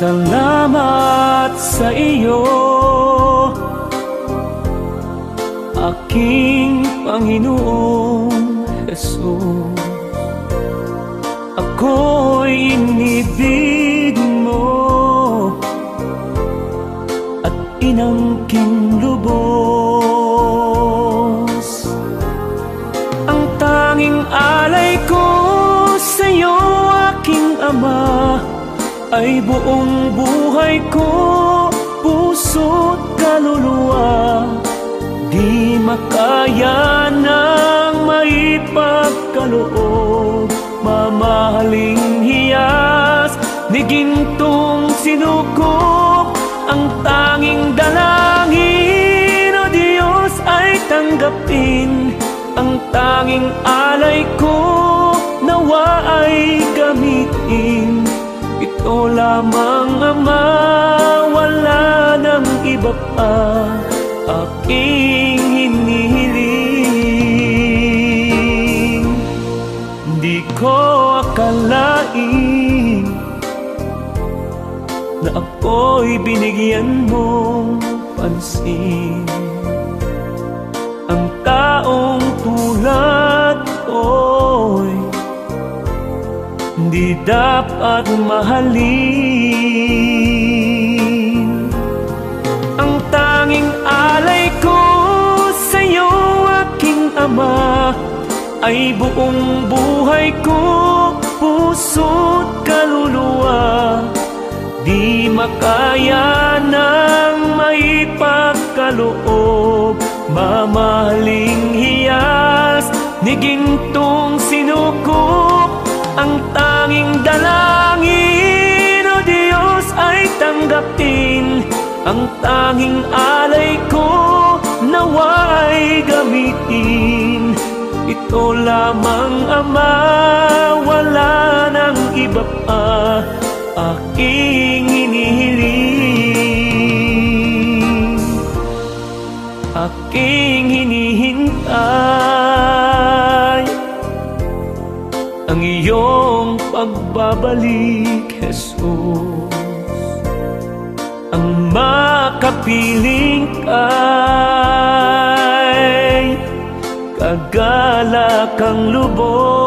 Salamat sa iyo, aking Panginoong Jesus. Ako'y inibig mo at inangking lubos. Ang tanging alay ko sa iyo, aking Ama, ay buong buhay ko, puso't kaluluwa. Di makaya ng maipagkaloob, mamahaling hiyas ni gintong sinukop. Ang tanging dalangin, o Diyos, ay tanggapin. Ang tanging alay ko, nawa ay gamitin. Ito lamang, Ama, wala nang iba pa aking hinihiling. Di ko akalain na ako'y binigyan mong pansin. Ang taong tulad ko'y di dapat mahalin. Ang tanging alay ko sa'yo, aking Ama, ay buong buhay ko, puso't kaluluwa. Di makaya ng maipagkaloob, mamahaling hiyas ni gintong sinukop. Ang tanging dalangin, o Diyos, ay tanggapin. Ang tanging alay ko, nawa ay gamitin. Ito lamang, Ama, wala nang iba pa aking hinihiling. Aking hinihintay ang iyong pagbabalik, Jesus. Ang makapiling kay kagalakang lubos.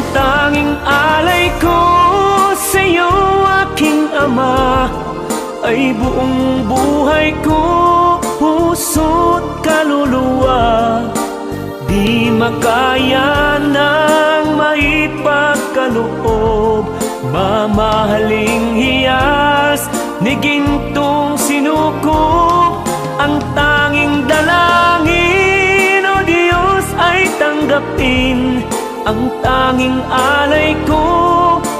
Tanging alay ko sa'yo, aking Ama, ay buong buhay ko, puso't kaluluwa. Di makaya ng maipagkaloob, mamahaling hiyas ni gintong sinukop. Ang tanging dalangin, o Diyos, ay tanggapin. Ang tanging alay ko,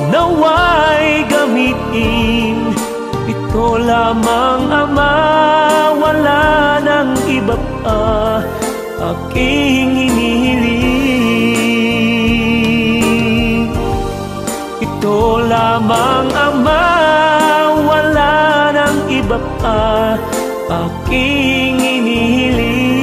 nawa'y gamitin. Ito lamang, Ama, wala nang iba pa aking hinihiling. Ito lamang, Ama, wala nang iba pa aking hinihiling.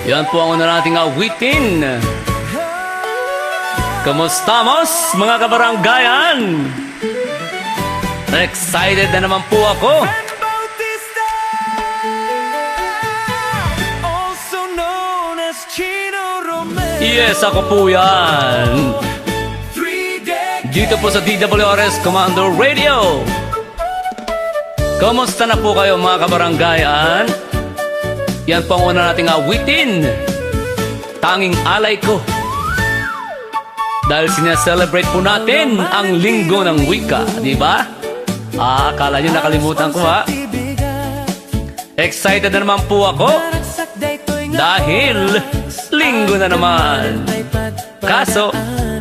Yan po ang una nating awitin. Kamusta, mos, mga kabaranggayan? Excited na naman po ako. Yes, ako po yan. Dito po sa DWRS Commando Radio. Kamusta na po kayo, mga kabaranggayan? Yan po ang una nating awitin. Tanging alay ko. Dahil sineselebrate po natin ang linggo ng wika, di ba? Akala nyo nakalimutan ko, ha? Excited na naman po ako dahil linggo na naman. Kaso,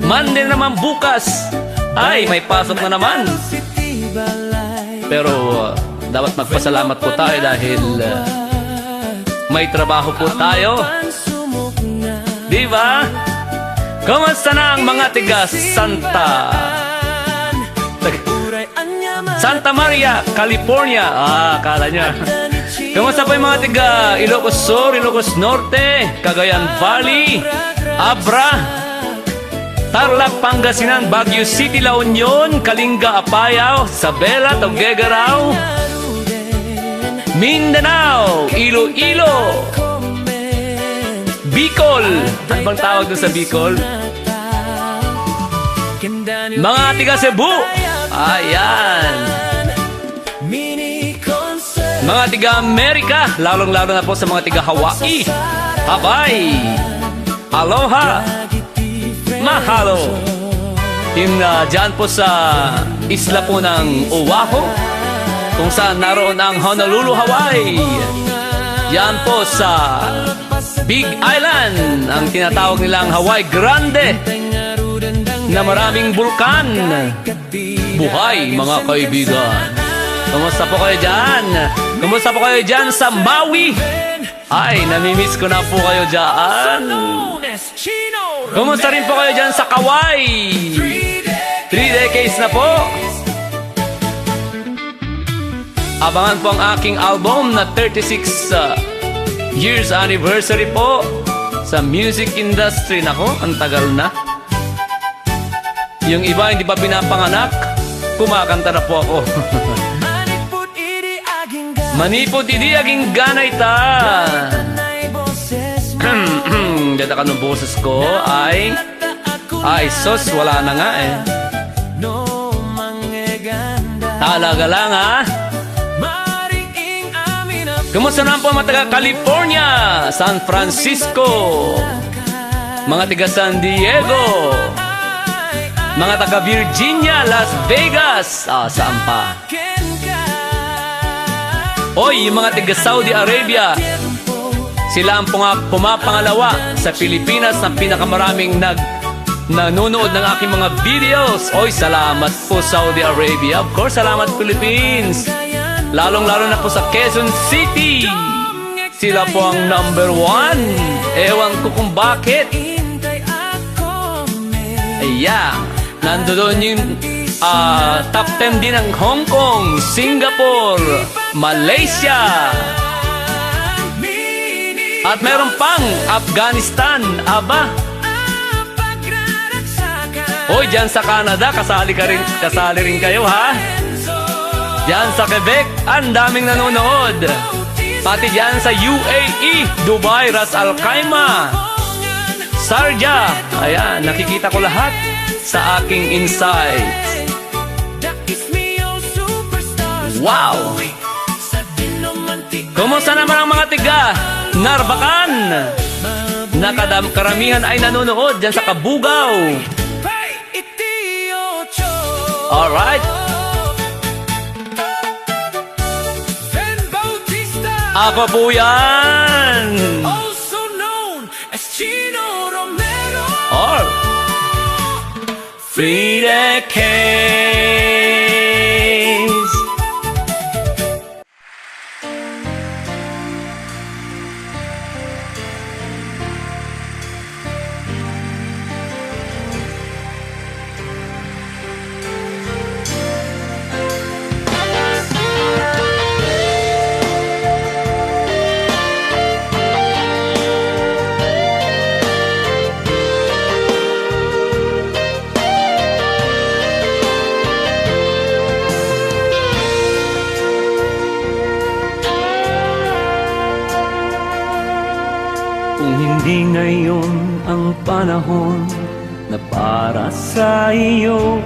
Monday naman bukas ay may pasok na naman. Pero dapat magpasalamat po tayo dahil may trabaho po tayo. Di ba? Kamusta na ang mga tiga Santa Maria, California? Akala niya. Kamusta po yung mga tiga Ilocos Sur, Ilocos Norte, Cagayan Valley, Abra, Tarlac, Pangasinan, Baguio City, La Union, Kalinga, Apayao, Isabela, Tuguegarao, Mindanao, Iloilo, Bicol. Ano bang tawag doon sa Bicol? Mga tiga Cebu. Ayan. Mga tiga Amerika, lalong-lalo na po sa mga tiga Hawaii, Hawaii, Aloha, Mahalo. Yung dyan po sa isla po ng Oahu, kung saan naroon ang Honolulu, Hawaii. Yan po sa Big Island, ang tinatawag nilang Hawaii Grande, na maraming bulkan. Buhay mga kaibigan. Kumusta po kayo dyan? Kumusta po kayo dyan sa Maui? Ay, namimiss ko na po kayo dyan. Kumusta rin po kayo dyan sa Kauai? 3 decades na po. Abangan po ang aking album na 36 years anniversary po sa music industry. Nako, ang tagal na. Yung iba hindi pa pinapanganak, kumakanta na po ako. Manipot idi aging ganay ta. Dada ka ng boses ko ay sos, wala na nga eh. Talaga lang ha. Kumusta naman po mga taga California, San Francisco, mga taga San Diego, mga taga Virginia, Las Vegas, saan pa? Oy, yung mga taga Saudi Arabia, sila ang pumapangalawa sa Pilipinas na pinakamaraming nanonood ng aking mga videos. Oy, salamat po Saudi Arabia. Of course, salamat Philippines. Lalong-lalo na po sa Quezon City. Sila po ang number 1. Ewan ko kung bakit. Ayan. Nandoon yung top 10 din ng Hong Kong, Singapore, Malaysia. At meron pang Afghanistan. Aba. Hoy, dyan sa Canada, kasali rin kayo ha. Diyan sa Quebec, ang daming nanonood. Pati diyan sa UAE, Dubai, Ras Al Khaimah, Sharjah. Ayan, nakikita ko lahat sa aking insights. Wow! Kumusta naman ang mga tiga Narvacan? Karamihan ay nanonood diyan sa Kabugao. Alright. Ako po yan. Also known as Chino Romero. Or Frida Case. Kung hindi ngayon ang panahon na para sa iyo,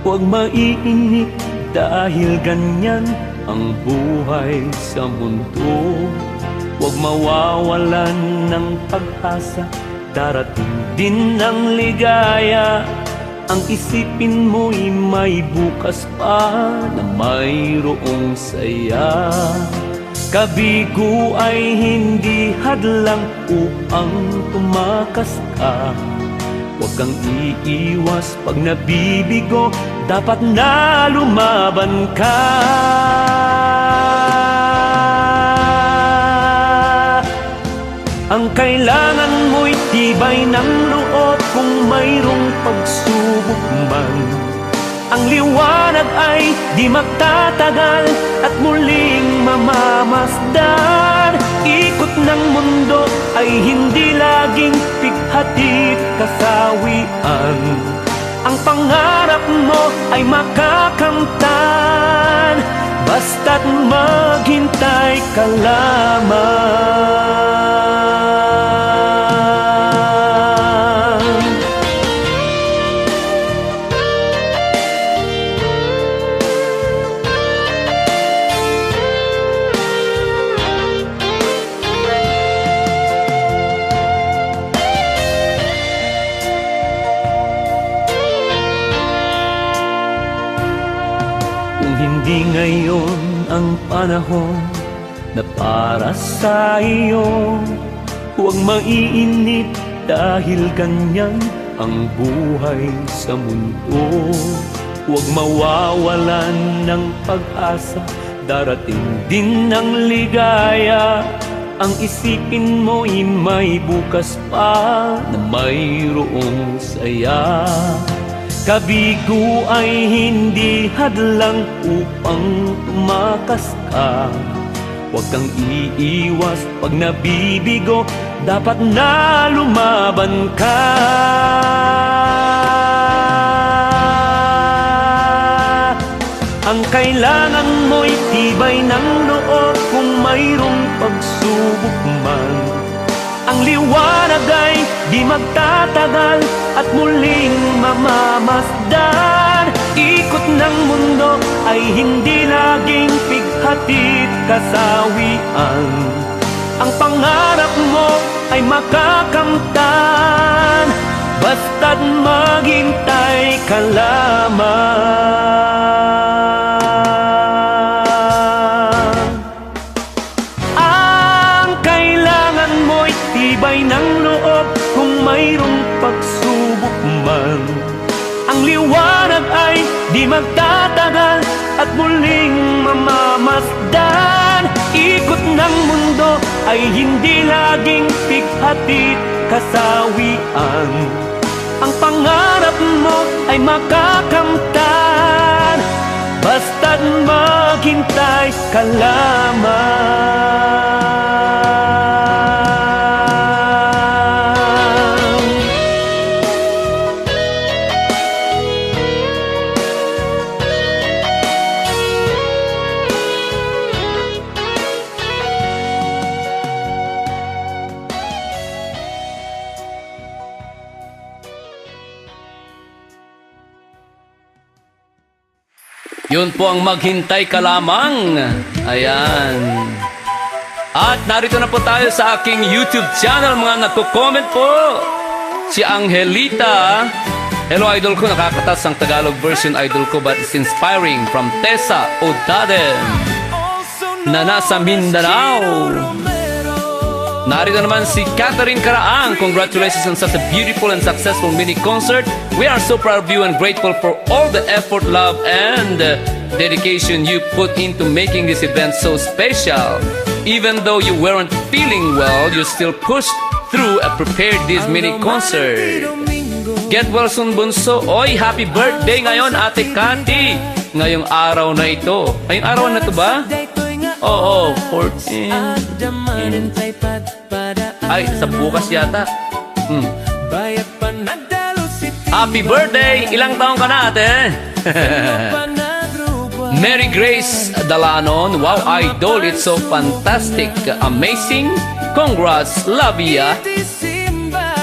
huwag maiinip dahil ganyan ang buhay sa mundo. Huwag mawawalan ng pag-asa, darating din ang ligaya. Ang isipin mo'y may bukas pa na mayroong saya. Kabigo ay hindi hadlang upang tumakas ka. Huwag kang iiwas pag nabibigo, dapat na lumaban ka. Ang kailangan mo'y tibay ng loob kung mayroong pagsubok man. Ang liwanag ay di magtatagal at muling mamamasdan. Ikot ng mundo ay hindi laging pighatid kasawian. Ang pangarap mo ay makakamtan, basta't maghintay ka lamang. Hindi ngayon ang panahon na para sa iyo. Huwag maiinip dahil ganyan ang buhay sa mundo. Huwag mawawalan ng pag-asa, darating din ang ligaya. Ang isipin mo'y may bukas pa na mayroong saya. Kabigo ay hindi hadlang upang tumakas ka. Huwag kang iiwas pag nabibigo, dapat na lumaban ka. Ang kailangan mo'y tibay ng loob kung mayroong pagsubok man. Ang liwanag ay di magtatagal at muling mamamasdan. Ikot ng mundo ay hindi laging pighatid kasawian. Ang pangarap mo ay makakamtan, basta't maghintay ka lamang. Tibay ng loob kung mayroong pagsubok man. Ang liwanag ay di magtatagal at muling mamamasdan. Ikot ng mundo ay hindi laging pighatid kasawian. Ang pangarap mo ay makakamtan, basta't maghintay ka lamang. Yun po ang maghintay ka lamang. Ayan. At narito na po tayo sa aking YouTube channel, mga nagko-comment po. Si Angelita. Hello idol ko, nakakatas ang Tagalog version idol ko but it's inspiring from Tessa Odaden na nasa Mindanao. Narito naman si Catherine Karaang. Congratulations on such a beautiful and successful mini concert. We are so proud of you and grateful for all the effort, love, and dedication you put into making this event so special. Even though you weren't feeling well, you still pushed through and prepared this mini concert. Get well soon, Bunso. Oy, happy birthday ngayon, Ate Candy. Ngayong araw na ito. Ngayong araw na ito ba? Oo, 14. Ay, sa bukas yata. Happy birthday! Ilang taong ka na, ate? Mary Grace Dalanon. Wow, idol, it's so fantastic. Amazing. Congrats, love ya.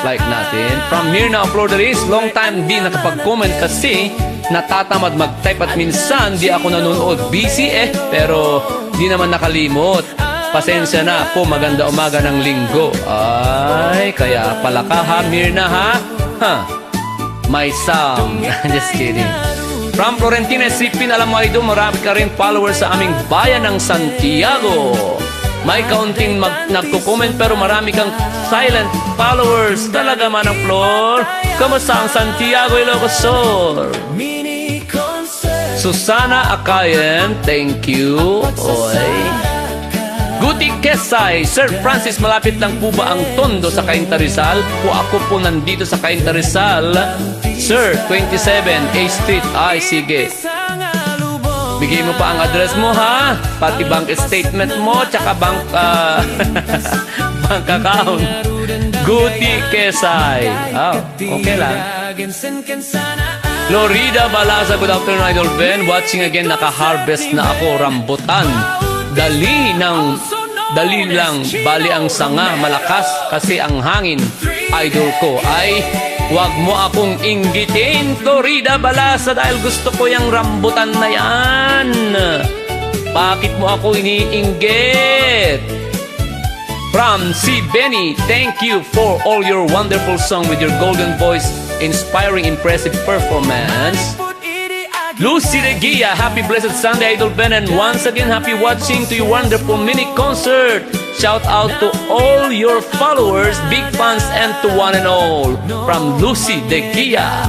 Like natin. From Mirna of Florida, long time di nakapag-comment kasi natatamad mag-type at minsan di ako nanonood. Busy pero di naman nakalimot. Pasensya na po, maganda umaga ng linggo. Ay, kaya pala ka ha, Mirna ha? My Sam. Just kidding. From Florentina Sipin, alam mo idol, marami ka rin followers sa aming bayan ng Santiago. May kaunting nagko-comment pero marami kang silent followers. Talaga man ang Flor. Kamusta ang Santiago, Ilocos Sur? Susana Akayen, thank you. Oy. Guti Kesay, Sir Francis, malapit lang po ba ang Tondo sa Cainta Rizal? Po ako po nandito sa Cainta Rizal. Sir, 27 A Street. Ay, sige. Bigay mo pa ang address mo, ha? Pati bank statement mo, tsaka bank, bank account. Guti Kesay. Oh, okay lang. Florida Balasa, good afternoon, Idol Ben. Watching again, naka-harvest na ako, rambutan. Dali lang, bali ang sanga, malakas kasi ang hangin. Idol ko ay, wag mo akong inggitin, Florida Balasa, dahil gusto ko yung rambutan na yan. Bakit mo ako iniinggit? From C. Benny, thank you for all your wonderful song with your golden voice, inspiring, impressive performance. Lucy Regia, happy blessed Sunday, Idol Ben, and once again, happy watching to your wonderful mini concert. Shout out to all your followers, big fans, and to one and all. From Lucy Regia.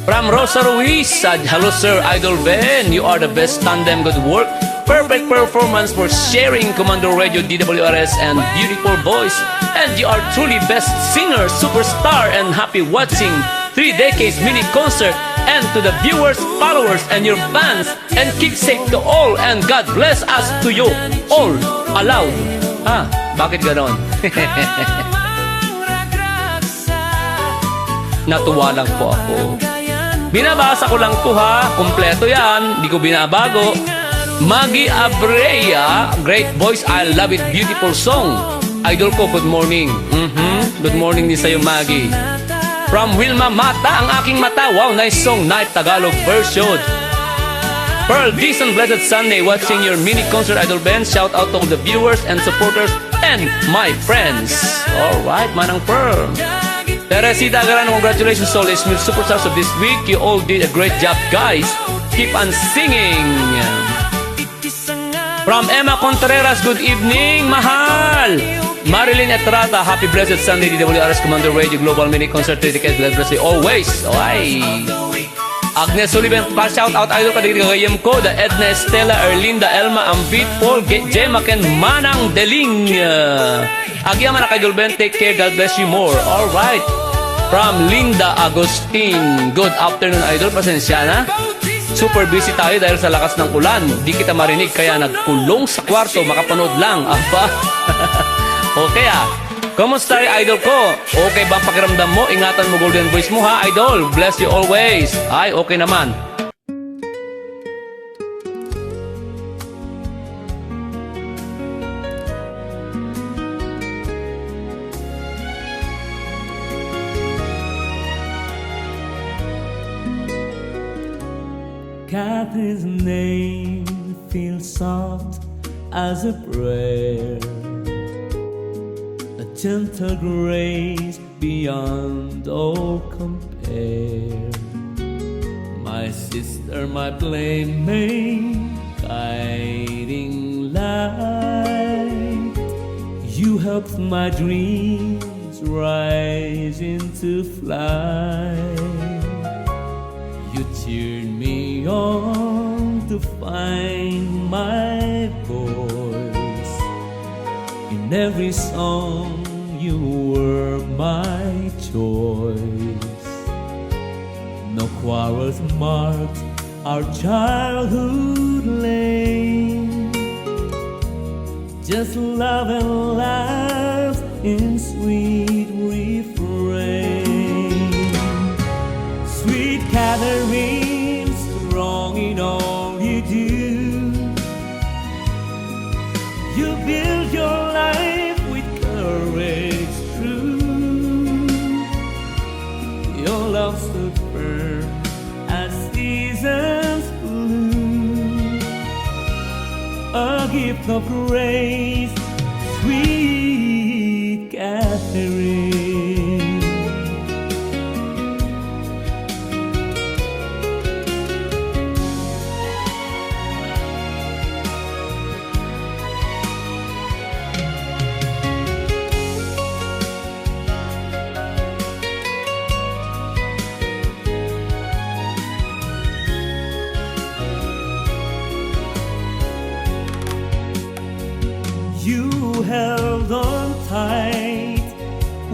From Rosa Ruiz, hello sir, Idol Ben, you are the best tandem, good work. Perfect performance for sharing Commando Radio DWRS and beautiful voice. And you are truly best singer, superstar, and happy watching 3 decades mini concert. And to the viewers, followers, and your fans, and keep safe to all, and God bless us to you all aloud. Bakit ganon? Natuwa lang po ako. Binabasa ko lang to, ha. Kompleto yan, di ko binabago. Maggie Abrea, great voice, I love it, beautiful song. Idol ko, good morning. Good morning din sa'yo, Maggie. From Wilma Mata, ang aking mata. Wow, nice song, night Tagalog version. Pearl Dixon, blessed Sunday, watching your mini concert, Idol Ben. Shout out to all the viewers and supporters and my friends. Alright, Manang Pearl. Teresita Garano, congratulations all Smith superstars of this week. You all did a great job, guys. Keep on singing. From Emma Contreras, good evening, mahal. Marilyn Etrata, happy blessed Sunday, DWRS Commander Radio Global Mini Concert, dedicated, God bless you always. Ay. Agnes Sullivan, shout out, Idol ka, digigayam ko, the Edna Estela, Erlinda, Elma, Ambit, Paul, Gemma, Ken, Manang, Deling. Agyaman na, Idol Ben, take care, God bless you more. Alright. From Linda Agustin, good afternoon, Idol, pasensya na. Super busy tayo dahil sa lakas ng ulan. Di kita marinig kaya nagkulong sa kwarto, makapanood lang. Aba. Okay Kamusta Idol ko? Okay ba ang pakiramdam mo? Ingatan mo golden voice mo, ha, Idol. Bless you always. Ay, okay naman. Catherine's name feels soft as a prayer, a gentle grace beyond all compare. My sister, my playmate, guiding light, you helped my dreams rise into flight. You cheered me on to find my voice. In every song you were my choice. No quarrels marked our childhood lane, just love and laugh in sweet refrain. Sweet Catherine, strong in all you do, you build your life with courage true. Your love stood firm as seasons blue, a gift of grace, sweet Catherine.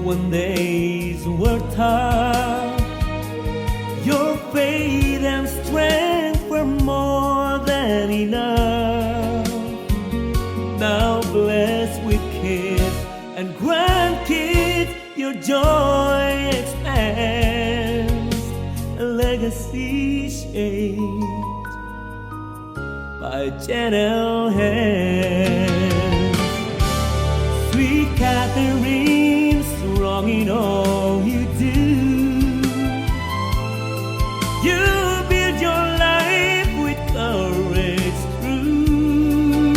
when days were tough, your faith and strength were more than enough. Now blessed with kids and grandkids, your joy expands, a legacy shaped by gentle hands. Sweet Catherine, strong in all you do, you build your life with courage true.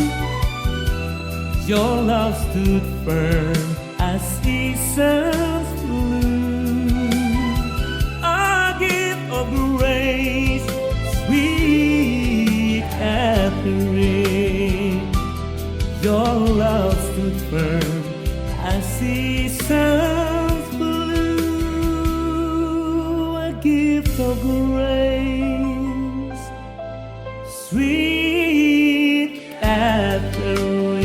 Your love stood firm as seasons bloom, a gift of grace, sweet Catherine. Your love stood firm as seasons blue, a gift of grace, sweet Catherine.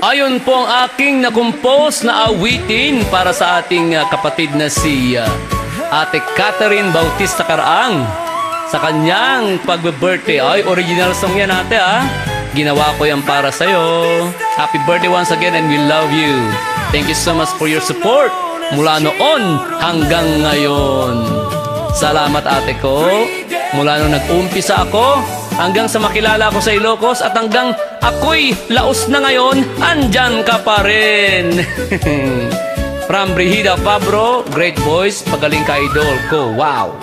Ayon po ang aking nakumpos na awitin para sa ating kapatid na si Ate Catherine Bautista Caraang sa kanyang pag-birthday. Ay, original song yan ate ha. Ginawa ko yan para sa'yo. Happy birthday once again and we love you. Thank you so much for your support mula noon hanggang ngayon. Salamat ate ko. Mula nung nag-umpisa ako hanggang sa makilala ko sa Ilocos at hanggang ako'y laos na ngayon, andyan ka pa rin. From Brigida Fabro, great voice, pagaling ka idol ko, wow.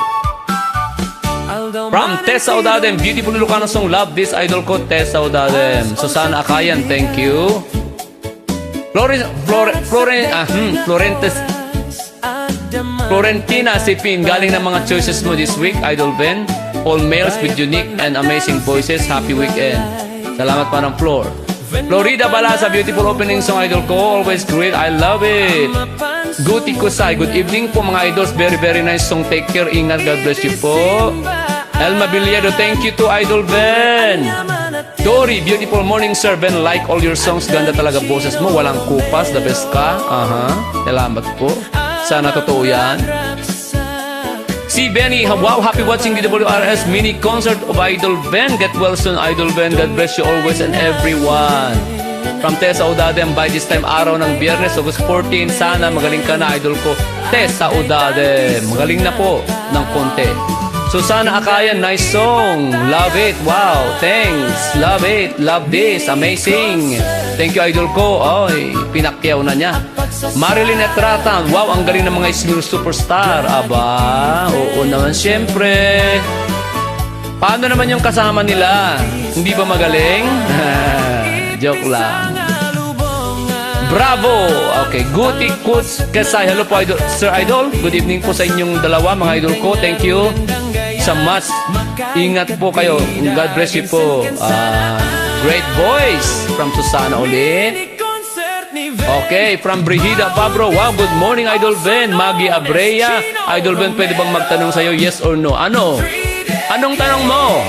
From Tessa Odadem, beautiful Ilocano song, love this idol ko, Tessa Odadem. Susana Akayan, thank you. Florentina Sipin, galing ng mga choices mo this week, Idol Ben. All males with unique and amazing voices, happy weekend. Salamat pa ng Flor. Florida Balasa, beautiful opening song idol ko. Always great, I love it. Guti Kusay, good evening po mga idols. Very very nice song, take care, ingat, God bless you po. Elma Bilyado, thank you to Idol Ben. Dory, beautiful morning sir Ben, like all your songs. Ganda talaga boses mo, walang kupas, the best ka. Salamat po. Sana totoo yan. Si Benny, wow, happy watching the WRS mini concert of Idol Ben. Get well soon, Idol Ben. God bless you always and everyone. From Tessa Odadem, by this time araw ng Biyernes, August 14, sana magaling ka na, idol ko. Tessa Odadem, magaling na po ng konti. Susana Akayan, nice song. Love it, wow, thanks. Love it, love this, amazing. Thank you, idol ko. Ay, pinakyaw na niya. Marilyn Etratan, wow, ang galing ng mga Ismir Superstar. Aba, oo naman, syempre. Paano naman yung kasama nila? Hindi ba magaling? Joke lang. Bravo! Okay, Guti Kuts Kasay. Hello po, idol. Sir Idol. Good evening po sa inyong dalawa, mga idol ko. Thank you so much. Ingat po kayo. God bless you po. Great voice from Susana ulit. Okay, from Brigida Fabro. Wow, good morning, Idol Ben. Maggie Abreya. Idol Ben, pwede bang magtanong sa'yo, yes or no? Ano? Anong tanong mo?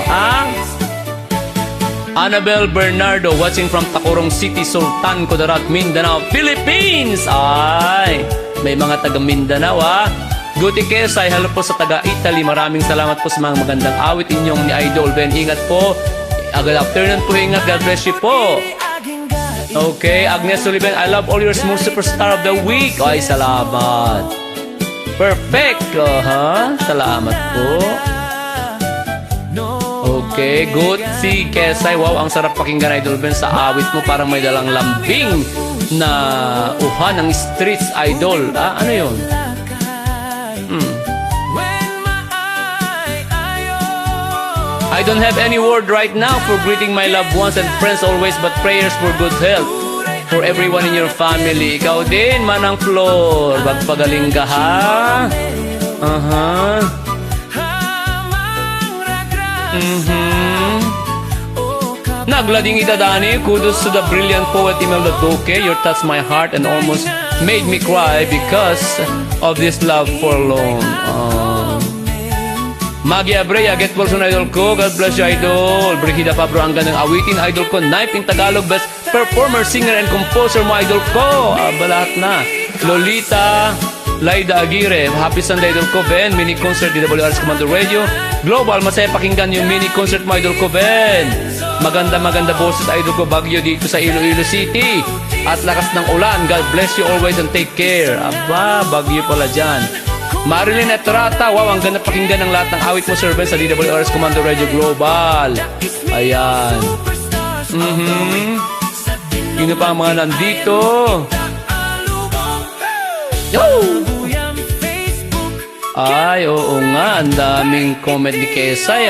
Annabel Bernardo, watching from Tacurong City, Sultan Kudarat, Mindanao, Philippines. Ay, may mga taga Mindanao Guti Kesay, hello po sa taga Italy. Maraming salamat po sa mga magandang awit inyong ni Idol Ben. Ingat po. Good afternoon po, ingat. God bless you po. Okay, Agnes Sullivan, I love all your smooth superstar of the week. Ay, salamat. Perfect. Salamat po. Okay, good. Si Kesay, wow, ang sarap pakinggan, Idol Ben, sa awit mo. Parang may dalang lambing na uhan ng streets, Idol. Ano yun? I don't have any word right now for greeting my loved ones and friends always, but prayers for good health for everyone in your family. Ikaw din, Manang Flor. Magpagaling ka, ha? Naglading itadani, kudos to the brilliant poet Imelda Duque. You touched my heart and almost made me cry because of this love for long. Maggie Abrea, get well son idol ko. God bless you, idol. Brigida Pablo, ang gandang awitin, idol ko. Knife in Tagalog, best performer, singer, and composer mo, idol ko. Lahat na. Lolita, Laida Aguirre, happy Sunday, idol ko. Ben, mini concert, DWR's Commander Radio. Global, masaya pakinggan yung mini concert mo, idol ko. Ben, maganda boses, idol ko. Bagyo dito sa Iloilo City. At lakas ng ulan. God bless you always and take care. Aba, bagyo pala dyan. Marilyn Etrata, wow, ang ganda pakinggan ng lahat ng awit mo, Sir Ben, sa DWR's Commando Radio Global. Ayan. Sino pa ang mga nandito? Yo! Ay, oo nga, ang daming comment ni Kesay,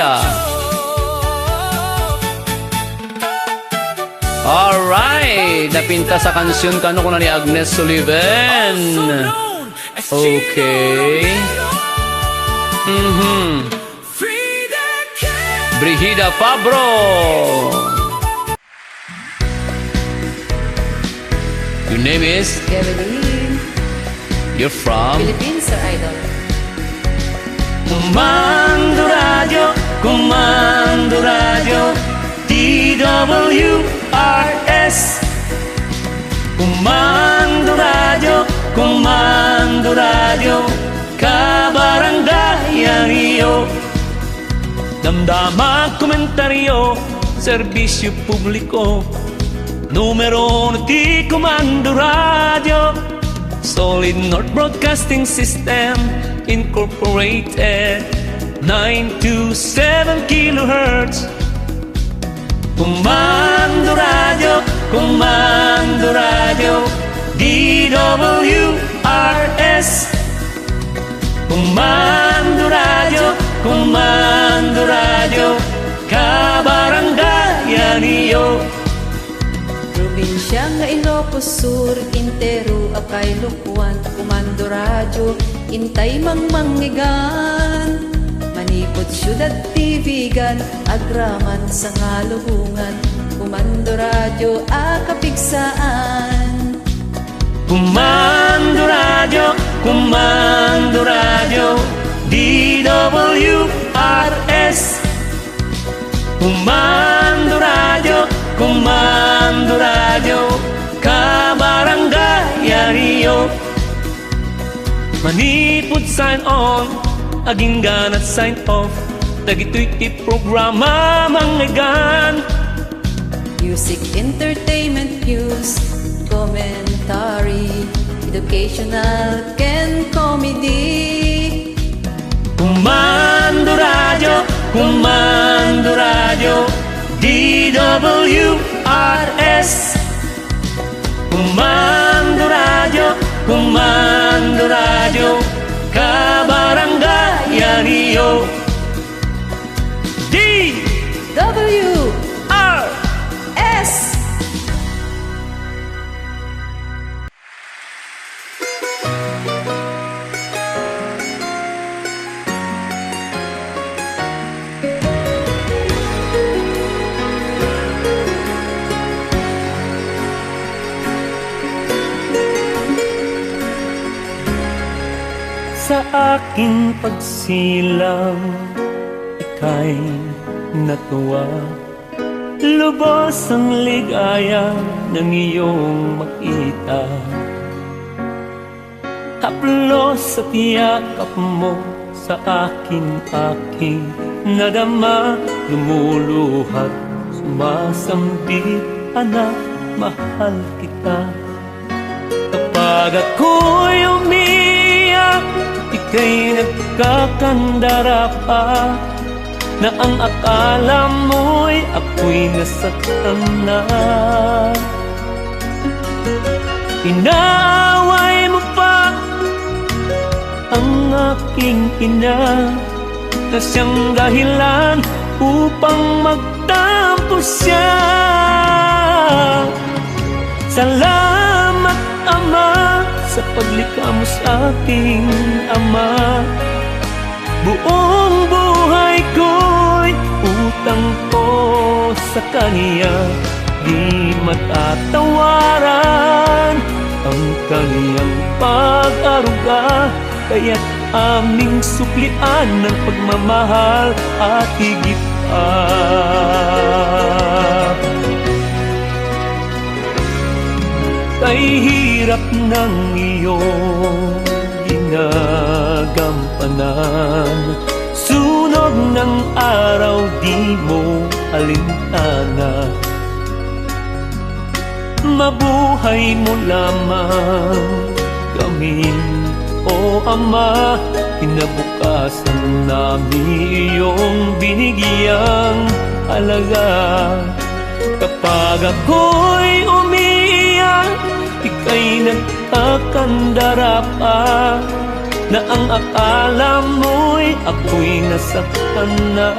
Alright, napinta sa kansyon kano ko na ni Agnes Sullivan. Okay. Brigida Fabro. Your name is? Evelyn. You're from? Philippines, Sir Idol. Comando Radio, DWRS. Comando Radio, kabaranggayan iyo. Damdama komentaryo, serbisyo publiko. Numero 1 di Comando Radio. Solid North Broadcasting System Incorporated, 927 kilohertz. Comando Radio, DWRS. Comando Radio, kabaranggayan iyo. Probinsya nga Ilocos Sur, Intero, Akay, Lukuan, Comando Radio, Intay Mangmangigan, Manipot, Syudad, Tivigan, Agraman, Sangalubungan, Comando Radio, Akapigsaan. Comando Radio, DWRS. Comando Radio, kabaranggayan iyo. Manipod sign on, aginggan at sign off. Dagito'y ti programa manggigan. Music, entertainment, news, commentary, educational, and comedy. Comando Radio, DWRS. Comando Radio, kabaranggayan iyo. DWRS. Sa aking pagsilang, ika'y natuwa. Lubos ang ligaya ng iyong makita. Haplos at yakap mo sa aking nadama. Lumuluhat, sumasambit, anak, mahal kita. Kapag ako'y umiyak, ika'y nagkakandara pa, na ang akala mo'y ako'y nasaktan na. Inaaway mo pa ang aking ina, na siyang dahilan upang magtampo siya. Salamat, Ama, sa paglikha mo sa aking ama. Buong buhay ko'y utang ko sa kanya di matatawaran ang kaniyang pag-aruga, kaya't aming suklian ng pagmamahal at higit pa. Kay hirap ng iyong ginagampanan, sunog ng araw di mo alintana. Mabuhay mo lamang kami, O Ama, kinabukasan namin iyong binigyang halaga. Kapag ako'y umiiyak, ika'y nagkakandara pa, na ang akala mo'y ako'y nasaktan na.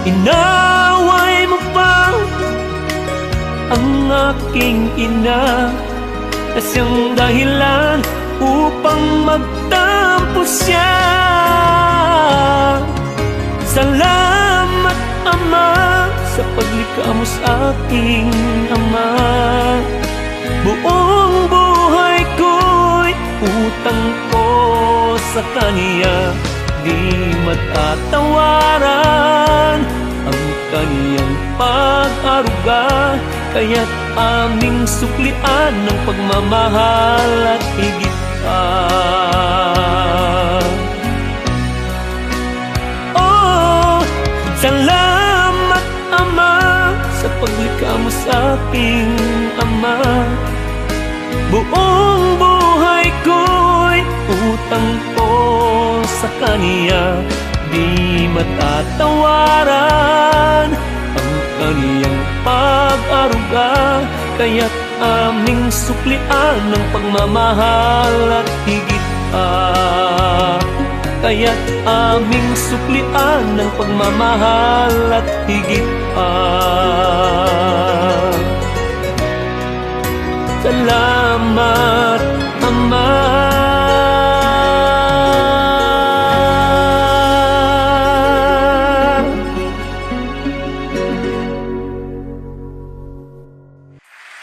Inaway mo pa ang aking ina, na siyang dahilan upang magtampo siya. Salamat, Ama, sa paglikha mo sa aking ama. Buong buhay ko'y utang ko sa kanya, di matatawaran ang kaniyang pag-aruga, kaya't aming suklian ng pagmamahal at higit pa. Oh, salamat, Ama, sa paglikha mo sa aking ama. Buong buhay ko'y utang ko sa kanya, di matatawaran ang kaniyang pag-aruga, kaya't aming suklian ng pagmamahal at higit pa. Kaya't aming suklian ng pagmamahal at higit pa. Salamat, Ama.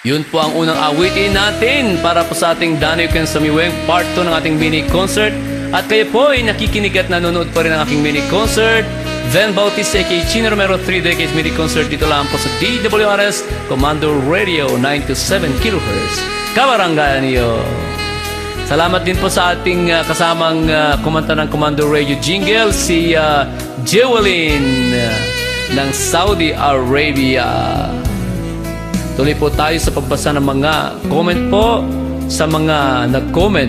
Yun po ang unang awitin natin para po sa ating Danoy Ken Samiweng Part 2 ng ating mini concert. At kayo po ay nakikinig at nanonood pa rin ng aking mini concert. Ven Bautista aka Chino Romero 3 Decades mini concert dito lang po sa DWRS Commander Radio 927 kHz Kabarangayan niyo. Salamat din po sa ating kasamang kumanta ng Commander Radio jingle, si Jewelyn ng Saudi Arabia. Tuloy po tayo sa pagbasa ng mga comment po sa mga nag-comment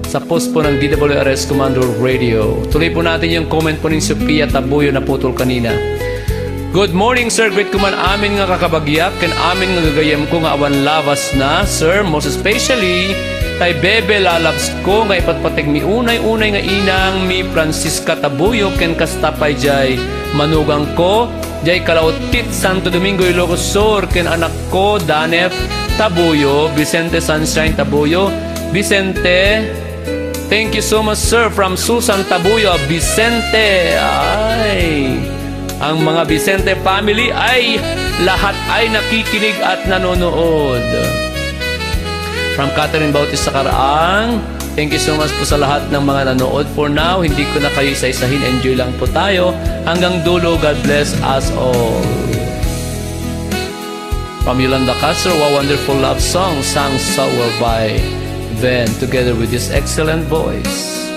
sa post po ng DWRS Commander Radio. Tuloy po natin yung comment po ni Sophia Tabuyo na putol kanina. Good morning, sir. Great kuman amin nga kakabagyak ken amin nga gagayam ko nga awan lavas na, sir. Most especially kay Bebe Lalabs ko nga ipatpatig mi unay-unay nga inang mi Francisca Tabuyo ken kastapay jay manugang ko jay Kalautit Santo Domingo Ilocos Sur ken anak ko Danef Tabuyo, Vicente Sunshine Tabuyo. Vicente, thank you so much, sir, from Susan Tabuyo. Vicente, ay, ang mga Vicente family ay lahat ay nakikinig at nanonood. From Catherine Bautista Karaang, thank you so much po sa lahat ng mga nanood. For now, hindi ko na kayo isa-isahin. Enjoy lang po tayo. Hanggang dulo, God bless us all. From Yolanda Castro, a wonderful love song sung so well by Ven together with his excellent voice.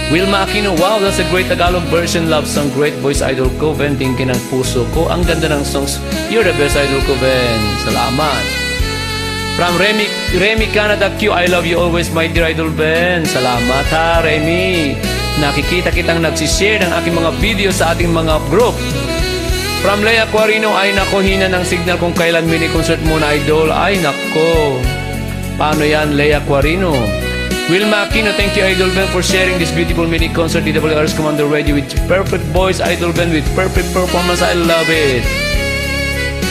Wilma Aquino, wow, that's a great Tagalog version love song. Great voice, idol ko, Ven. Tingin ng puso ko. Ang ganda ng songs. You're the best, idol ko, Ven. Salamat. From Remy Canada Q, I love you always, my dear idol Ben. Salamat ha, Remy. Nakikita kitang nagsishare ng aking mga video sa ating mga group. From Lea Quarino, ay nako, hina ng signal kung kailan mini concert muna, idol. Ay nako, paano yan, Lea Quarino? Wilma Aquino, thank you, idol Ben, for sharing this beautiful mini concert. DWR's Commander Radio with perfect voice, idol Ben, with perfect performance. I love it.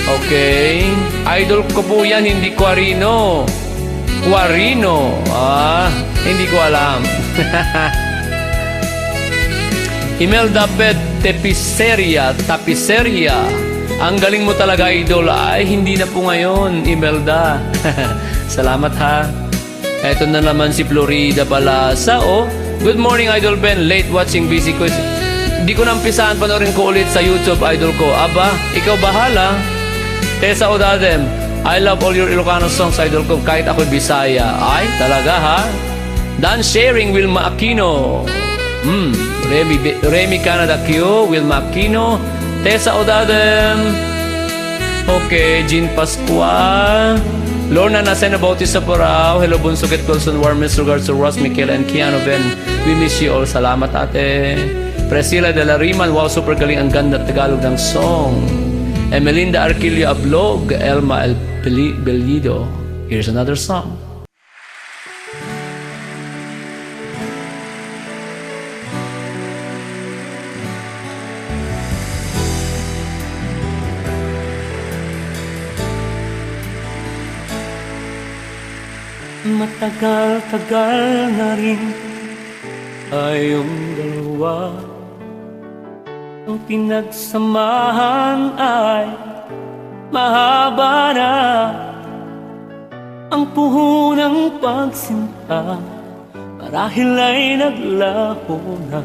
Okay. Idol ko po yan, hindi Quarino. Quarino. Hindi ko alam. Imelda Pet Tapiseria. Ang galing mo talaga, idol. Ay, hindi na po ngayon, Imelda. Salamat ha. Eto na naman si Florida Balasa. Oh, good morning, Idol Ben. Late watching, busy quiz. Hindi ko nampisaan, panoorin ko ulit sa YouTube, idol ko. Aba, ikaw bahala. Tessa Odadem, I love all your Ilocano songs, idol ko. Kahit ako'y Bisaya. Ay, talaga ha. Dan Sharing, Wilma Aquino. Remy Canada Q, Wilma Aquino. Tessa Odadem. Okay, Jean Pascua. Lorna Nasena Bautista Porao. Hello, Bunsuket Wilson. Warmest regards to Ross, Michaela, and Keanu Ben. We miss you all. Salamat, ate. Priscilla de la Riman. Wow, super galing. Ang ganda Tagalog ng song. Emelinda Arquillo Ablog. Elma El Bellido. Here's another song. Matagal-tagal na rin tayong dalawa. Ang pinagsamahan ay mahaba na. Ang puhunang pagsinta marahil ay naglaho na.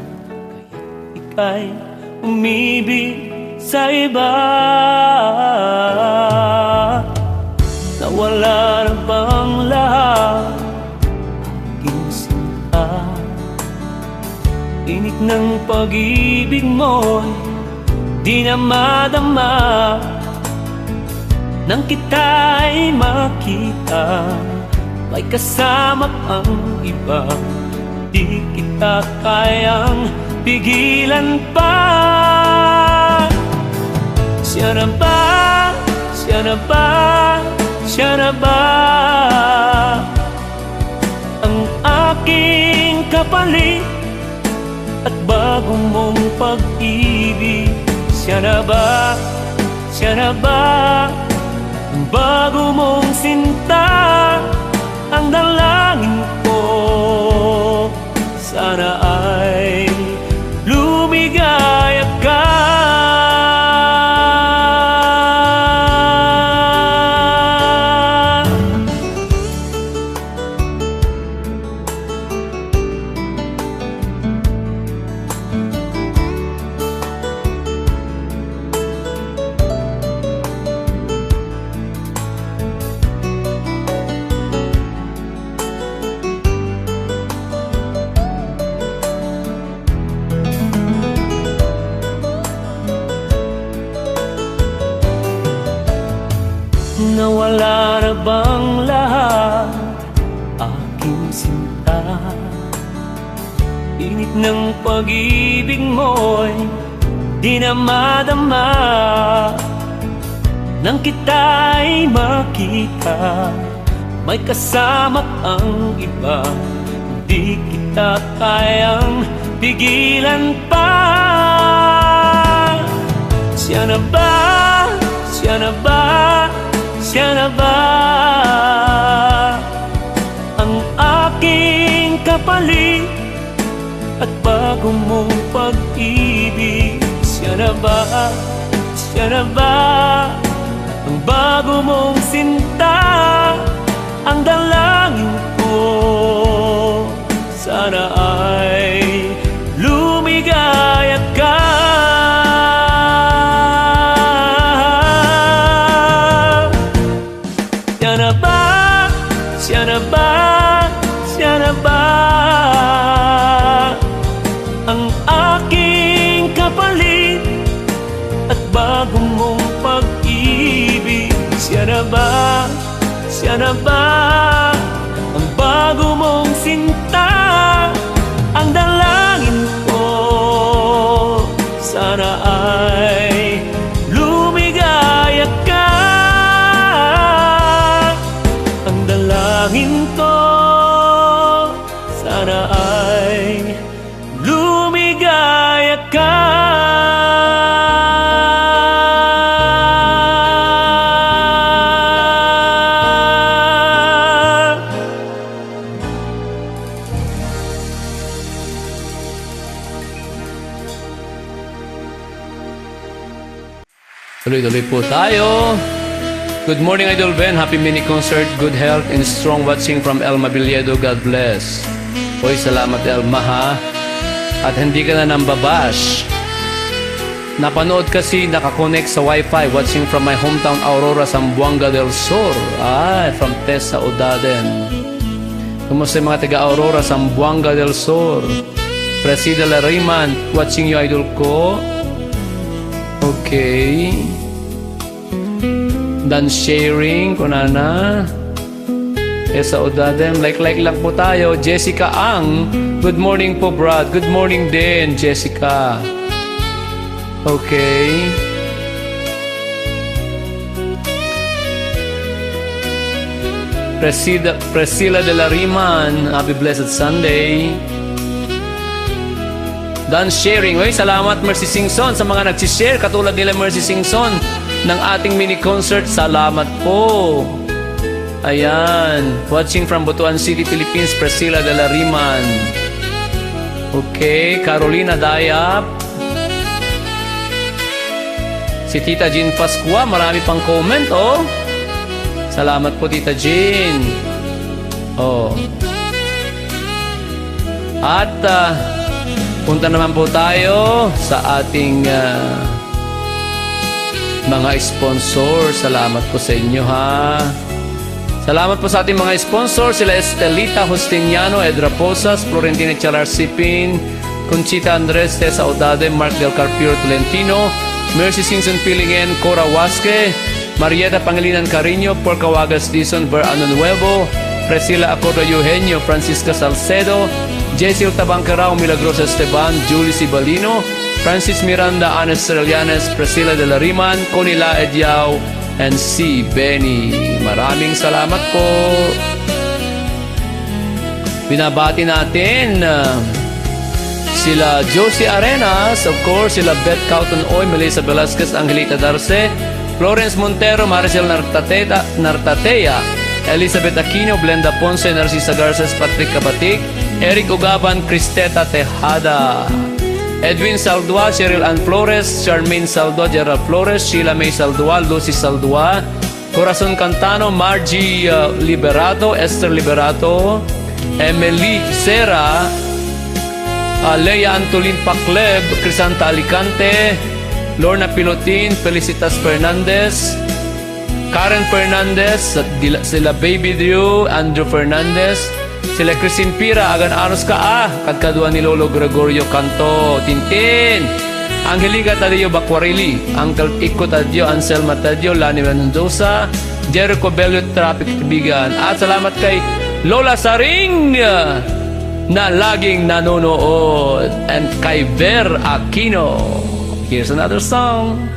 Kaya't ika'y umibig sa iba. Nawala na bang lahat aking sinta? Tinik ng pag-ibig mo'y di na madama. Nang kita'y makita, may kasama ang iba. Di kita kayang pigilan pa. Siya na ba? Siya na ba? Siya na ba ang aking kapalit at bago mong pag-ibig? Siya na ba? Siya na ba ang bago mong sinta? Ang dalangin ko sana ay lumigaya ka. Nawala na bang lahat aking sinta? Init ng pag-ibig mo'y di na madama. Nang kita'y makita, may kasama ang iba. Di kita kayang pigilan pa. Siya na ba? Siya na ba? Siya na ba ang aking kapalit at bago mong pag-ibig? Siya na ba? Siya na ba ang bago mong sinta? Ang dalangin ko sana ay lumigaya ka. Siya na ba? Siya na ba? Siya na ba ang aking kapalit at bago mong pag-ibig? Siya na ba? Siya na ba ang bago mong sinta? Ang dalangin ko sana ay lumigaya ka. Ang dalangin ko sana ay lumigaya ka. Tuloy-tuloy po tayo. Good morning, Idol Ben. Happy mini concert. Good health and strong watching from Elma Villedo. God bless. Hoy, salamat Elma ha. At hindi ka na nambabash. Napanood kasi nakakonect sa Wi-Fi watching from my hometown Aurora, Zamboanga del Sur. From Tessa Odaden. Kumusta yung mga taga Aurora, Zamboanga del Sur? Presida Lariman, watching you, idol ko. Okay. Done sharing, kunana. Tessa Odaden, like lang po tayo. Jessica Ang, good morning po Brad. Good morning din, Jessica. Okay. Priscilla de la Riman, happy blessed Sunday. Done sharing. Oy, salamat Mercy Singson sa mga nagsishare katulad nila Mercy Singson ng ating mini concert. Salamat po. Ayan, watching from Butuan City, Philippines, Priscilla de la Riman. Okay, Carolina Dayap. Si Tita Jean Pascua, marami pang comment, oh. Salamat po, Tita Jean. Oh. At, punta naman po tayo sa ating mga sponsor. Salamat po sa inyo, ha. Salamat po sa ating mga sponsor. Sila Estelita Justiniano, Edra Posas, Florentina Chalarsipin, Conchita Andres, Tessa Odade, Mark Del Carpio Tolentino, Mercy Singson Pilingen, Cora Wasque, Marieta Pangilinan Carino, Porcawagas Dizon, Ver Ano Nuevo, Priscilla Acoda Eugenio, Francisca Salcedo, Jessiel Tabangcarao, Milagrosa Esteban, Julie Sibalino, Francis Miranda, Ana Estrelianes, Priscilla de la Riman, Conila Ediao, and C. Benny. Maraming salamat po. Binabati natin sila Josie Arenas, of course, sila Beth Cauton Oy, Melissa Velasquez, Angelita Darce, Florence Montero, Maricel Nartatea, Elizabeth Aquino, Blenda Ponce, Narcisa Garces, Patrick Kabatik, Eric Ugaban, Cristeta Tejada, Edwin Saldua, Cheryl Ann Flores, Charmaine Saldua, Gerald Flores, Sheila May Saldua, Lucy Saldua, Corazon Cantano, Margie Liberato, Esther Liberato, Emily Serra, Leia Antolin Pacleb, Crisanta Alicante, Lorna Pilotin, Felicitas Fernandez, Karen Fernandez, sila Baby Drew, Andrew Fernandez, sila Christine Pira, agan aros ka kadkaduan ni Lolo Gregorio Canto, Tintin, Angelica Tadio Bakwarili, Uncle Iko Tadio, Anselma Tadio, Lani Mendoza, Jericho Bello Traffic Tibigan, at salamat kay Lola Saring na laging nanonood, and kay Ver Aquino. Here's another song.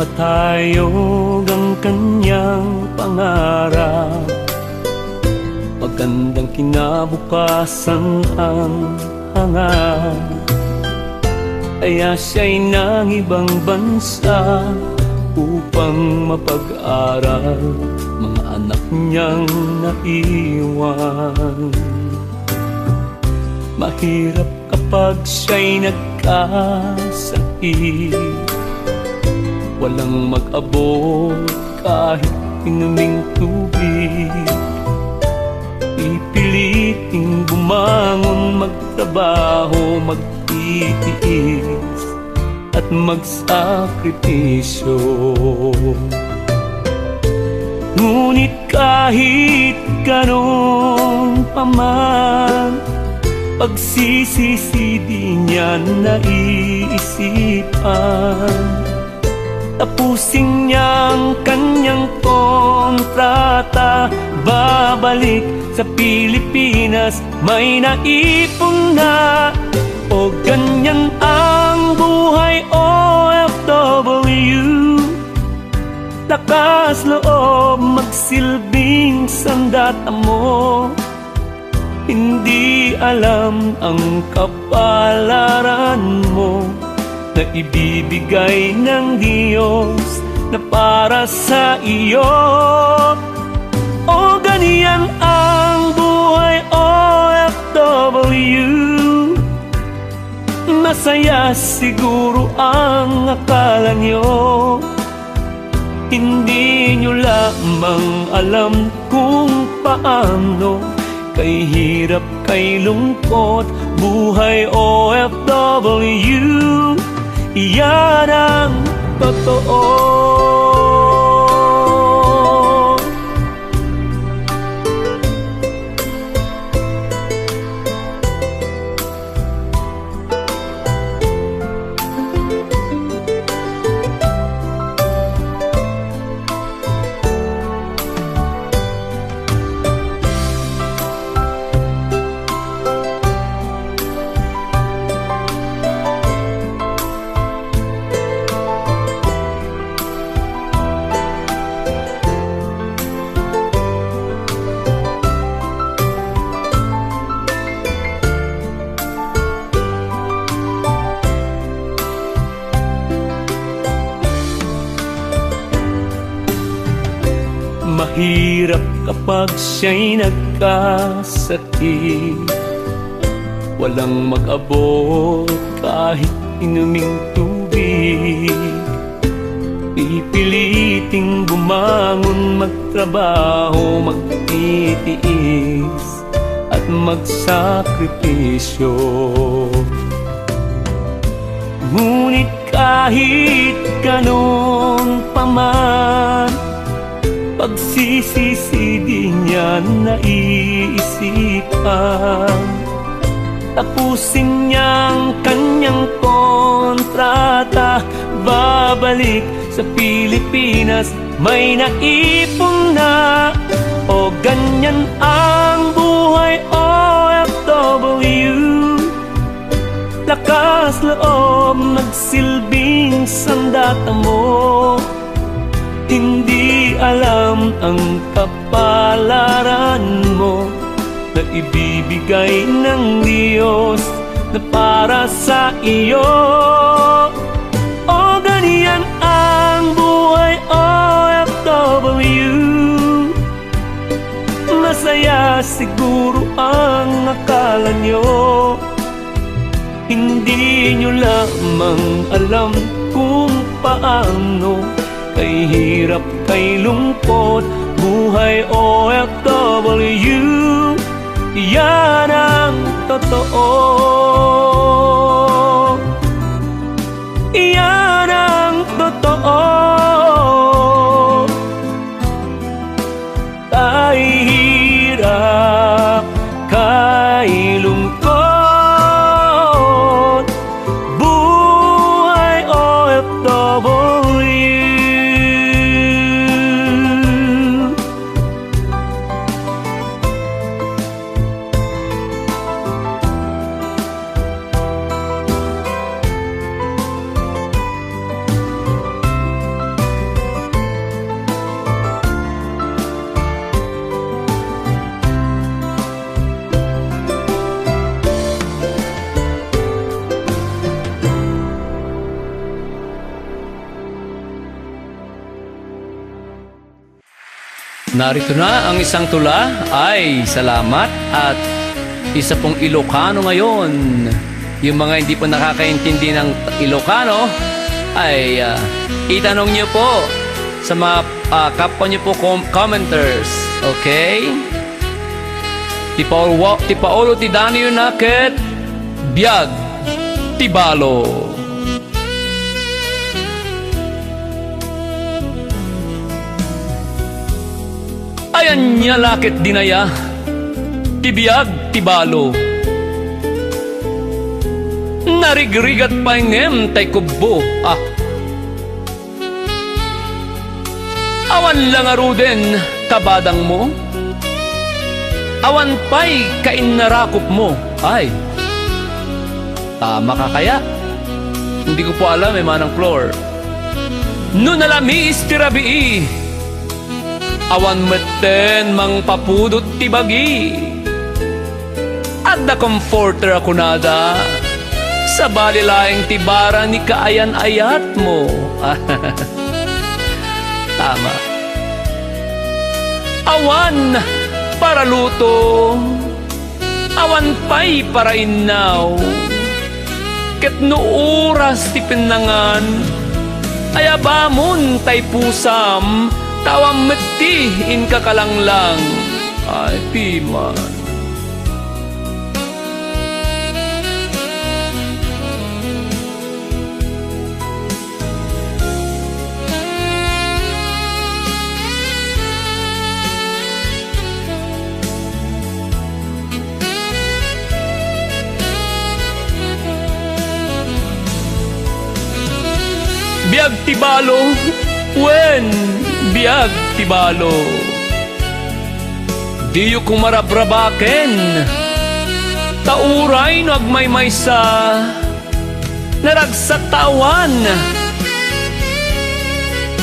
Matayog ang kanyang pangarap, magandang kinabukasan ang hangad. Kaya siya'y nang ibang bansa upang mapag-aral mga anak niyang naiwan. Mahirap kapag siya'y nagkasakit, walang mag-abot kahit inuming tubig. Ipiliting bumangon, magtrabaho, magtitiis at magsakripisyo. Ngunit kahit ganon pa man, pagsisisi di niya naiisipan. Tapusin niyang kanyang kontrata, babalik sa Pilipinas. May naipon na O ganyan ang buhay OFW. Lakas loob magsilbing sandata mo. Hindi alam ang kapalaran mo na ibibigay ng Diyos na para sa iyo. O ganyan ang buhay OFW. Masaya siguro ang akala nyo. Hindi nyo lamang alam kung paano kay hirap, kay lungkot, buhay OFW. Iyan ang totoo. Mahirap kapag siya'y nagkasakit, walang mag-abot kahit inuming tubig. Pipiliting bumangon, magtrabaho, magtitiis at magsakripisyo. Ngunit kahit ganon pa man, pagsisisi di niya naiisipan. Tapusin niyang kanyang kontrata, babalik sa Pilipinas, may naipon na. O ganyan ang buhay OFW. Lakas loob magsilbing sandata mo. Hindi alam ang kapalaran mo na ibibigay ng Diyos na para sa iyo. O ganyan ang buhay OFW. Masaya siguro ang akala nyo. Hindi nyo lamang alam kung paano kay hirap, kay lungkot, buhay OFW. Yan ang totoo. Yan ang totoo. Kay hirap, kay lungkot, buhay OFW. Narito na ang isang tula. Ay, salamat. At isa pong Ilocano ngayon. Yung mga hindi po nakakaintindi ng Ilocano, ay itanong nyo po sa mga kapwa nyo po commenters. Okay? Ti Paolo ti Danio Naket Biag Tibalo. Ayan niya lakit dinaya, tibiyag tibalo. Narigrigat paingem tay kubbo, Awan lang aruden kabadang mo, awan pa'y kainarakop mo, ay. Tama ka kaya? Hindi ko po alam, Manang Flor. No nalami istirabii, awan meten mang papudot tibagi. At na comforter ako nada, sa balilaing tibara ni kaayan-ayat mo. Tama. Awan para luto, awan pa'y para inaw. Ket no oras ti pinangan, ayabamon tay pusam, tawam meti in kakalanglang. Ay, piman. Biag tibalo, wen biag tibalo. Diyo kumarabrabaken, tauray no agmaymaysa, naragsatawan,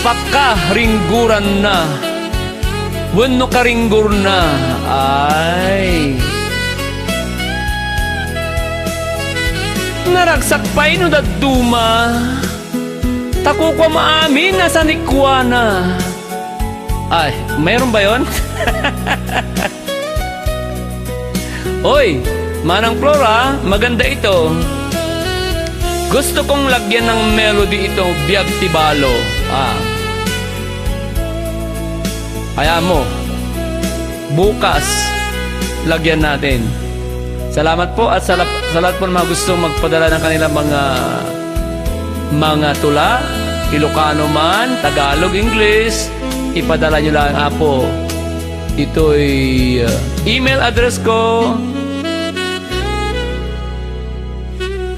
pakaringguran na, wen no karinggur na, ay. Naragsakpay no daduma, tako ko maamin na sa nikwana. Ay, mayroon ba yun? Oy, Manang Flora, maganda ito. Gusto kong lagyan ng melody ito, biag tibalo. Kaya mo, bukas, lagyan natin. Salamat po at sa lahat po na mga gustong magpadala ng kanilang mga tula, Ilocano man, Tagalog, English, ipadala nyo lang po. Ito'y email address ko,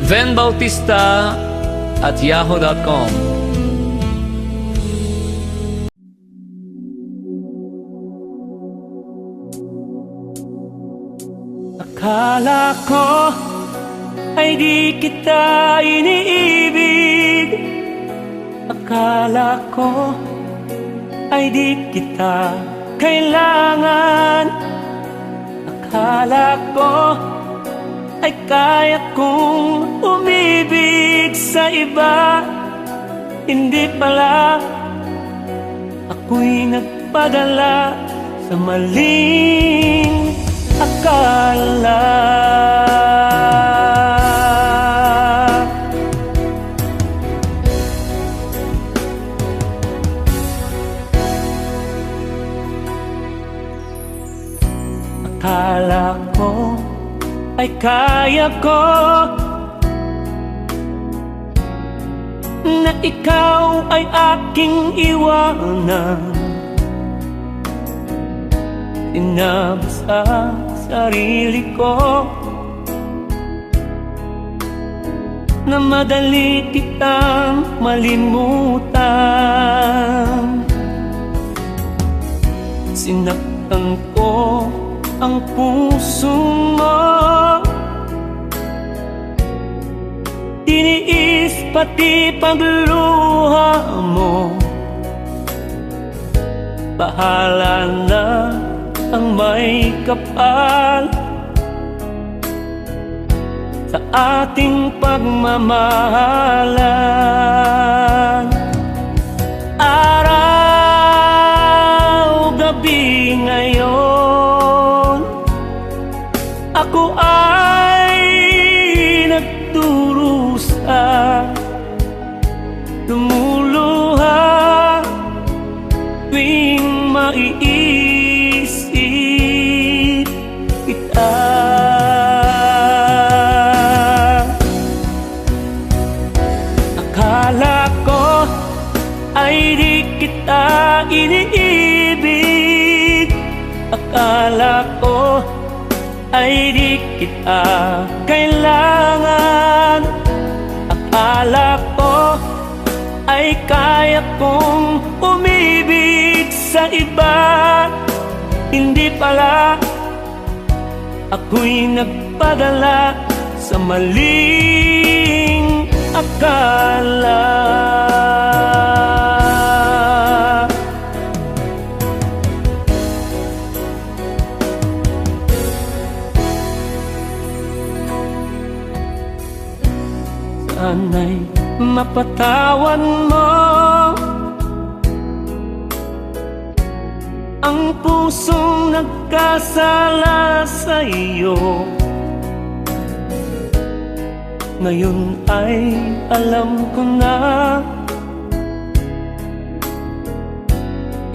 venbautista@yahoo.com. Akala ko ay di kita iniibig, akala ko ay di kita kailangan, akala ko ay kaya kong umibig sa iba. Hindi pala, ako'y nagpadala sa maling akala. Akala ko ay kaya ko na ikaw ay aking iwanan. Sinabi sa sarili ko na madali kitang malimutan. Sinaktan ko ang puso mo, tiniis pati pagluha mo. Bahala na ang may kapal sa ating pagmamahalan. Araw, gabi ngayon, ako ay nagdurusa, tumuluha tuwing maiisip kita. Akala ko ay di kita iniibig, akala ko ay di kita kailangan, akala ko ay kaya kong umibig sa iba. Hindi pala, ako'y nagpadala sa maling akala. Sana'y mapatawan mo ang pusong nagkasala sa iyo. Ngayon ay alam ko na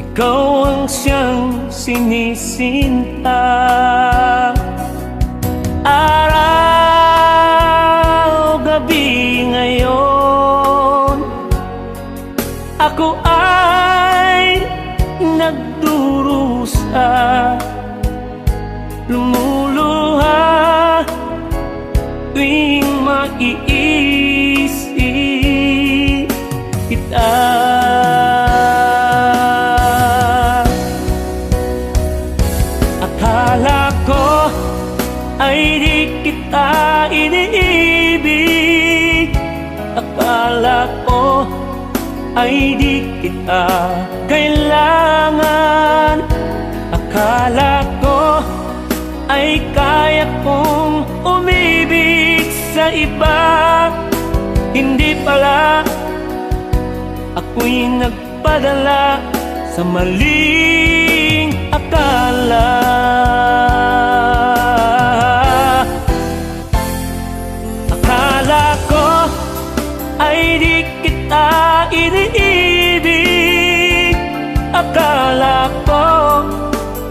ikaw ang siyang sinisinta. Araw, gabi ngayon, ako ay nagdurusa, lumuluha tuwing maiisip kita. Akala ko ay di kita iniibig, akala ko ay di kita kailangan, akala ko ay kaya kong umibig sa iba. Hindi pala, ako'y nagpadala sa maling akala. Akala ko ay di kita iniibig, akala ko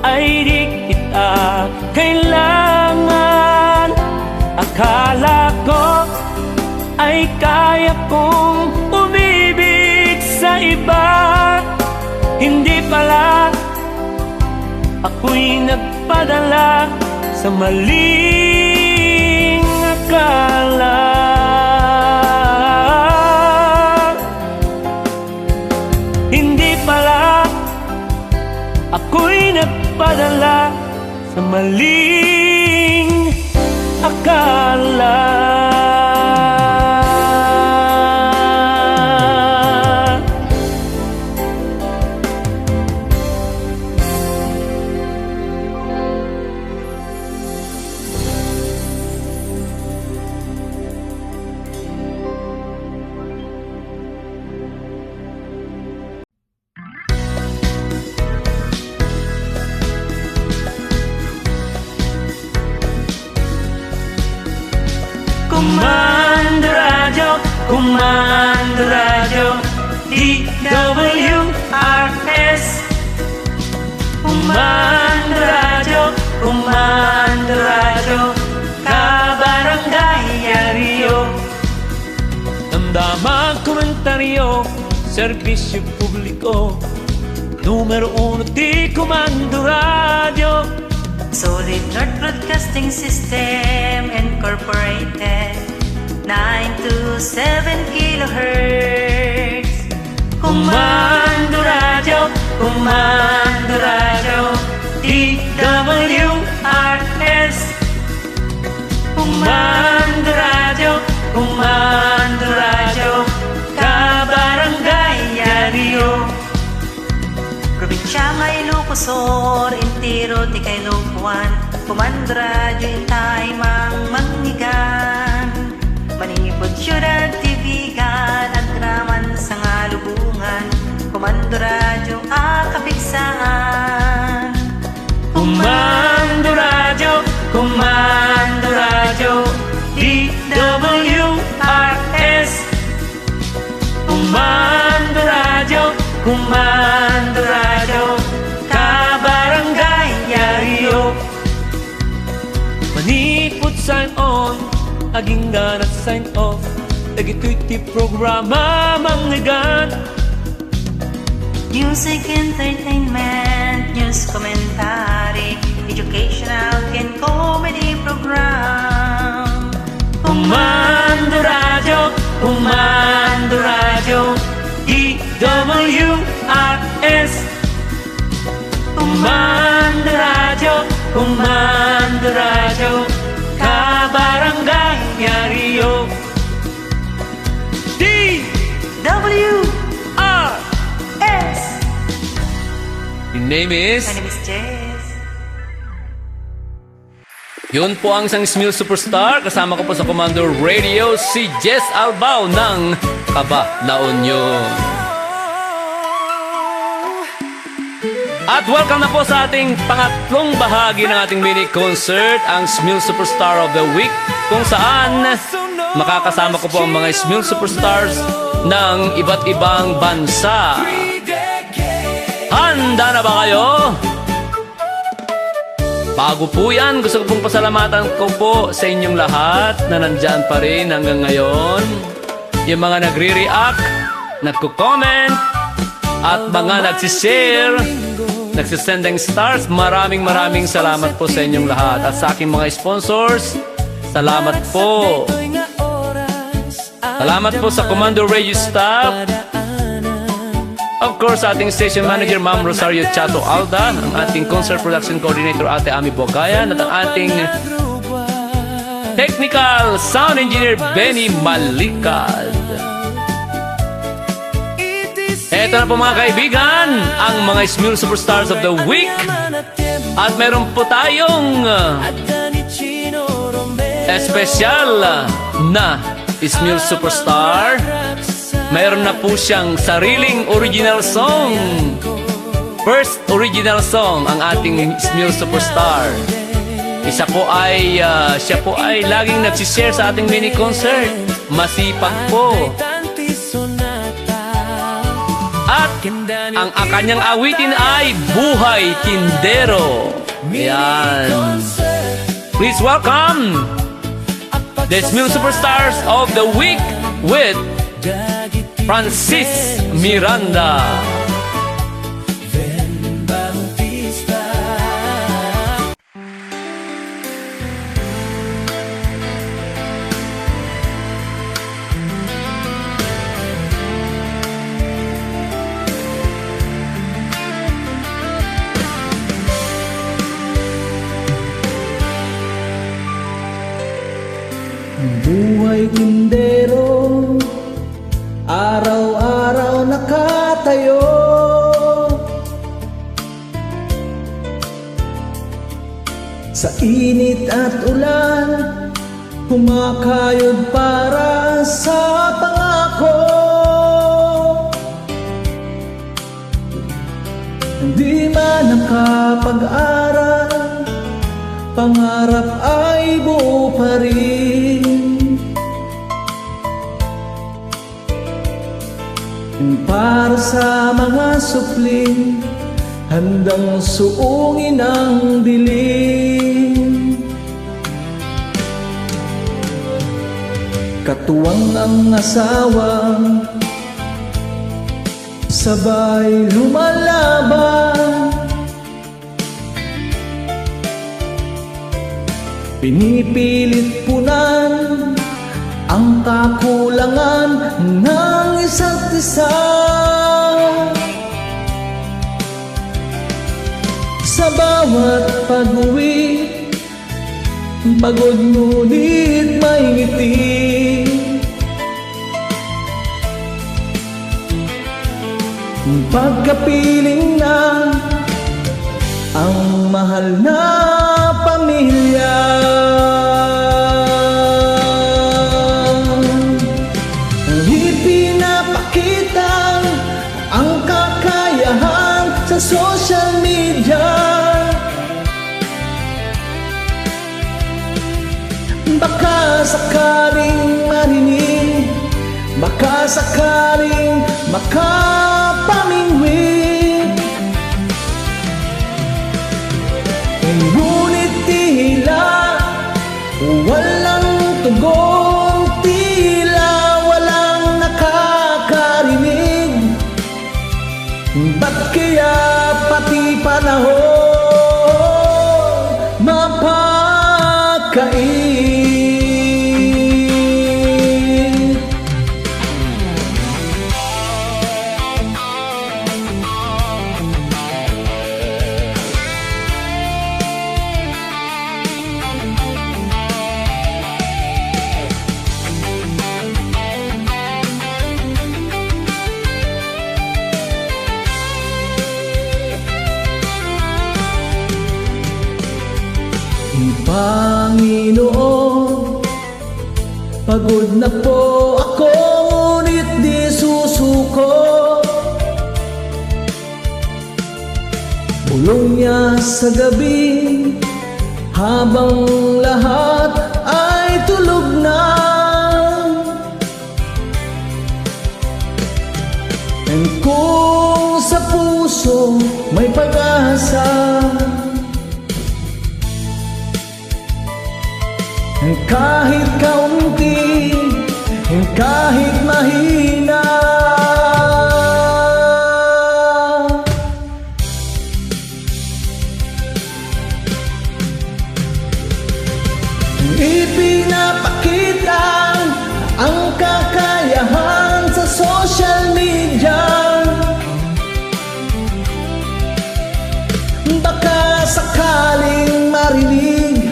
ay di kita kailangan, akala ko ay kaya kong umibig sa iba. Hindi pala, ako'y nagpadala sa maling akala. Hindi pala, ako'y nagpadala sa maling akala. Comando Radyo, Comando Radyo, DWRS. Comando Radyo, Comando Radyo, Kabarangay Rio. Damdamang komentaryo, serbisyo publiko, numero 1 di Comando Radyo. Solid North Broadcasting System Incorporated, 927 kilohertz. Comando Radyo, Comando Radyo, DWRS. Comando Radyo, Comando Radyo, Kabarangay Rio. Probinsya ngay Ilocosor, Intiro ti kay Lopuan, Comando Radyo intay mang mangnigan. Maningipod syudad tibigan, at naman sa ngalubungan, Comando Radyo akapigsaan. Comando Radyo, Comando Radyo, DWRS. Comando Radyo, Comando Radyo, Kabarangay Rio. Manipod sign on, aging ganat sign off, dagito'y ti programa manggigan. Music, entertainment, news, commentary, educational and comedy program. Comando Radyo, Comando Radyo, DWRS. Comando Radyo, Comando Radyo, Kabarangay name is... My name is Jess. Yun po ang isang Smil Superstar. Kasama ko po sa Commander Radio, si Jess Albao ng Aba, La Union. At welcome na po sa ating pangatlong bahagi ng ating mini concert, ang Smil Superstar of the Week, kung saan makakasama ko po ang mga Smil Superstars ng iba't ibang bansa. Handa na ba kayo? Bago po yan, gusto ko pong pasalamatan ko po sa inyong lahat na nandyan pa rin hanggang ngayon. Yung mga nagre-react, nagko-comment, at mga nagsishare, nagsisending stars. Maraming salamat po sa inyong lahat. At sa aking mga sponsors, salamat po. Salamat po sa Commander Radio staff. Of course, ating station manager, Ma'am Rosario Chato Alda, ang ating concert production coordinator, Ate Ami Bogayan, at ang ating technical sound engineer, Benny Malikad. Eto na po mga kaibigan, ang mga Smil Superstars of the Week. At meron po tayong espesyal na Smil Superstar. Mayroon na po siyang sariling original song. First original song ang ating Smil Superstar. Siya po ay laging nagsishare sa ating mini concert. Masipag po. At ang kanyang awitin ay Buhay Tindero. Ayan. Please welcome the Smil Superstars of the Week with Francis Miranda. Buhay tindero, araw-araw nakatayo. Sa init at ulan, kumakayod para sa pangako. Hindi man nakapag-aral, pangarap ay buo pa rin. Para sa mga supling, handang suungin ang dilim. Katuwang ang asawang sabay lumalaban. Pinipilit punan ang kakulangan ng isa't isa. Sa bawat pag-uwi, pagod ngunit may ngiti. Pagkapiling na ang mahal na pamilya. Ipinapakita ang kakayahan sa social media. Baka sakaling marinig, baka sakaling makapamingwit. Ngunit tila walang tugon, tila walang nakakarinig. Ba't kaya pati panahon mapakain? Panginoon, pagod na po ako, ngunit di susuko. Bulong niya sa gabi, habang lahat ay tulog na. And kung sa puso may pag-asa, kahit kaunti, kahit mahina, ipinapakita ang kakayahan sa social media. Baka sakaling marinig,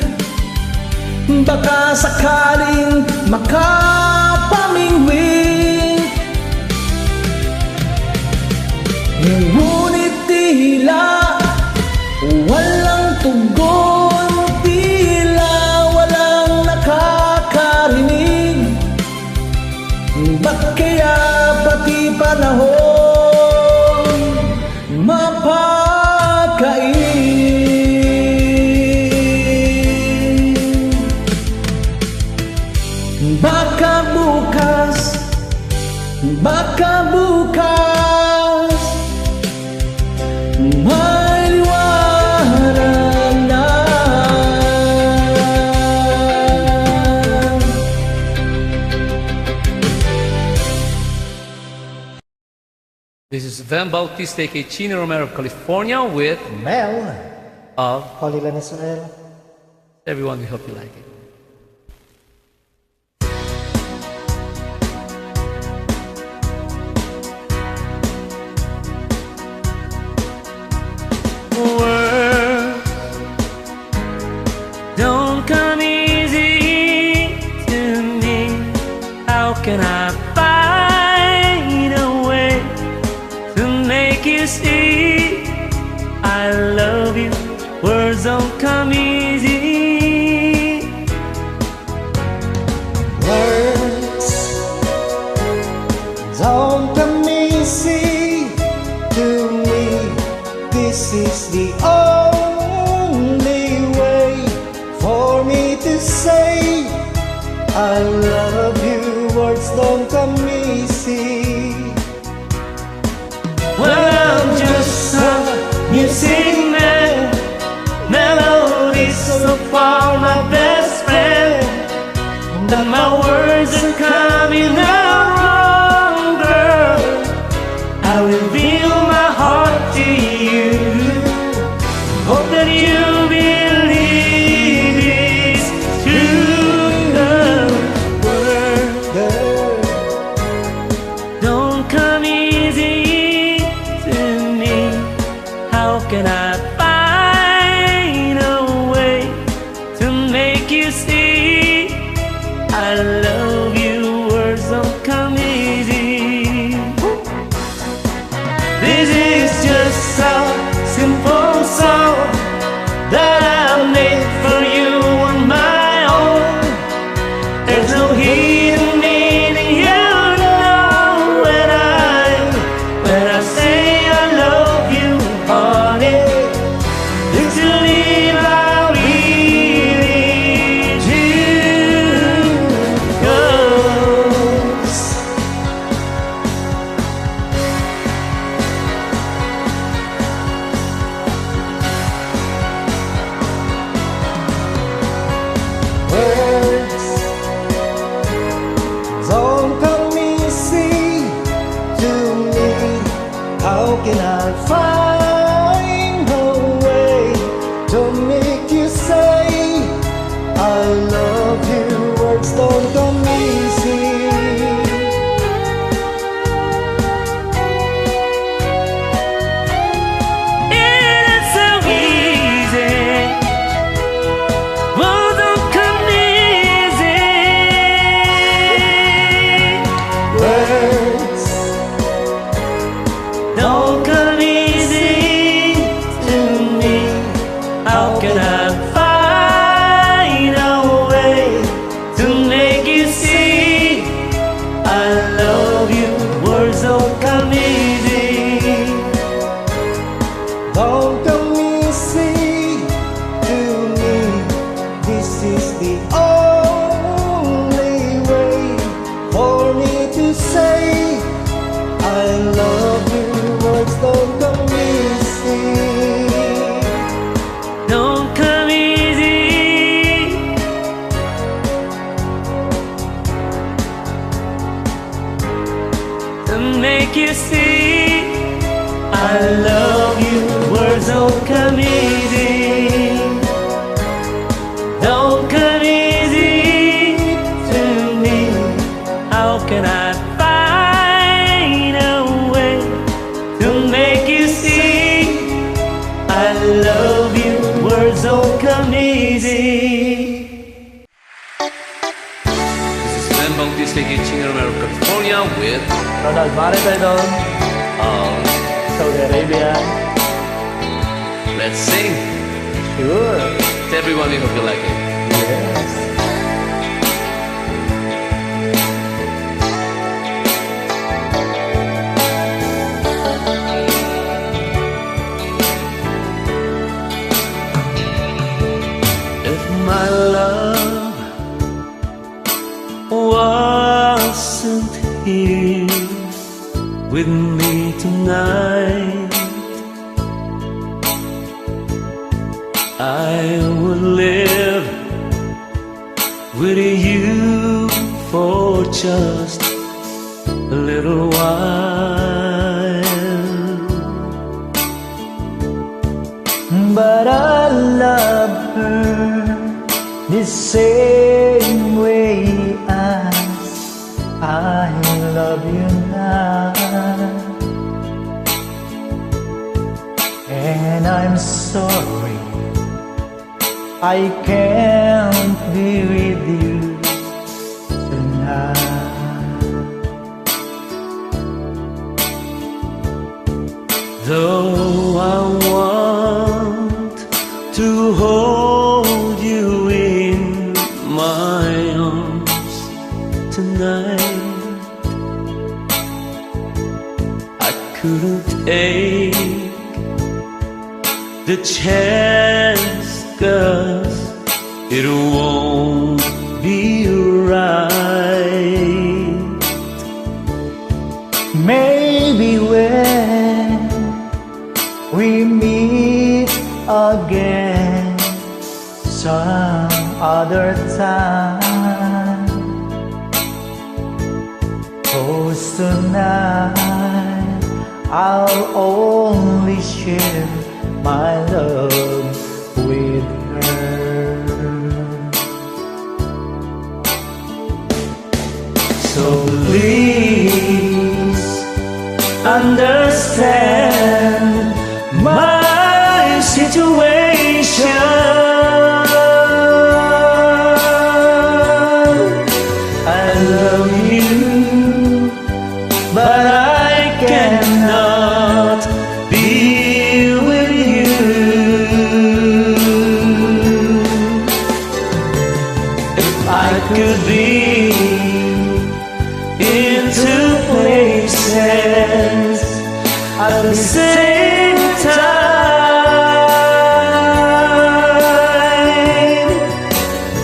baka sakaling makapamingwing, ngunit tila walang tugon, tila walang nakakarinig. Ba't kaya pati panahon mapakain? Baka bukas may liwanag na. This is Van Bautista, aka Chino Romero of California with Mel, of Holy Land Israel. everyone. We hope you like it. Words don't come easy to me. How can I find a way to make you see I love you? Words don't come easy. Words don't come easy to me. This is the only way for me to say I love you. Words don't come easy. Well, I'm just a music man. Melodies so far my best friend. That my words are coming out wrong, girl. I reveal my heart to you. Hope that you believe it's true. The words don't come easy to me. How can I find a way to make you see I love you? Words don't come easy. This is just a simple song that easy. Don't come easy to me. How can I find a way to make you see I love you? Words don't come easy. This is Bembang Disney King Romero, California with Ronald Maripedon, Saudi Arabia. Let's Sing. Sure. To everyone, we hope you like it. Yes. If my love wasn't here with me tonight, I would live with you for just a little while. But I love her the same way as I love you now. And I'm sorry I can't be with you tonight. Though I want to hold you in my arms tonight, I couldn't take the chance, 'cause it won't be right. Maybe when we meet again some other time, 'cause tonight I'll only share my love with her. So please understand my situation. I love you, but I cannot be with you. If I could be in two places at the same time,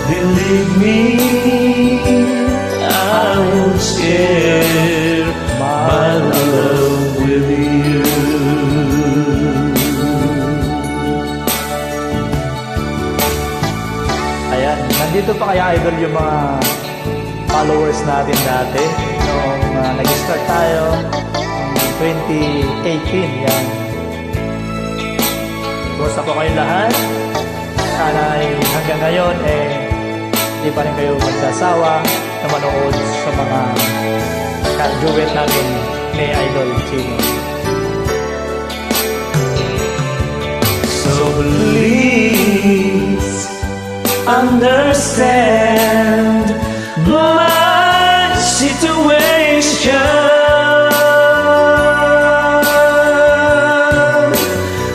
believe me, I will share my love with you. Ayan, nandito pa kaya idol yung mga followers natin dati nung nag-start tayo noong 2018 yan. Kumusta po kayo lahat? Sana ay hanggang ngayon hindi pa rin kayo magsasawa na manood sa mga duet natin ni Idol Chino. So please understand my situation.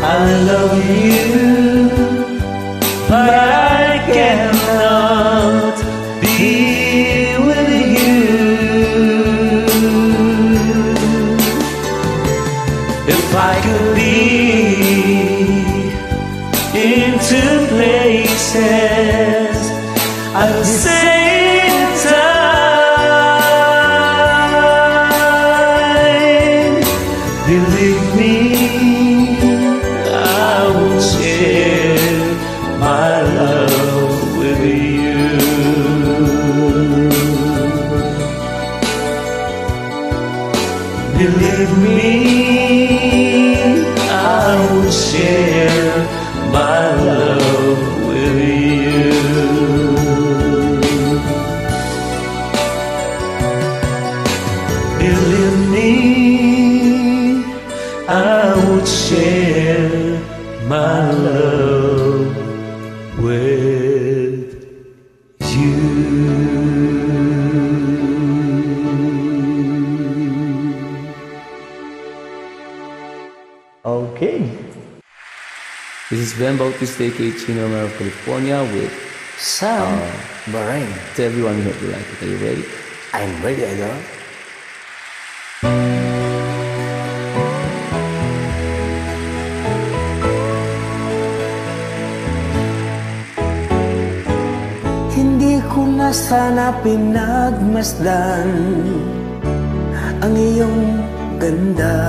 I love you, but I cannot be with you. If I could be in two places at the same time, believe me, I will share my love with you. Believe me, I will share my love with you. Believe me, I would share my love with you. Okay. This is Ben Bautista, aka Chino Romero of California with Sam Bahrain. to everyone who hope you like it. Are you ready? I'm ready, idol. Hindi ko na sana pinagmasdan ang iyong ganda,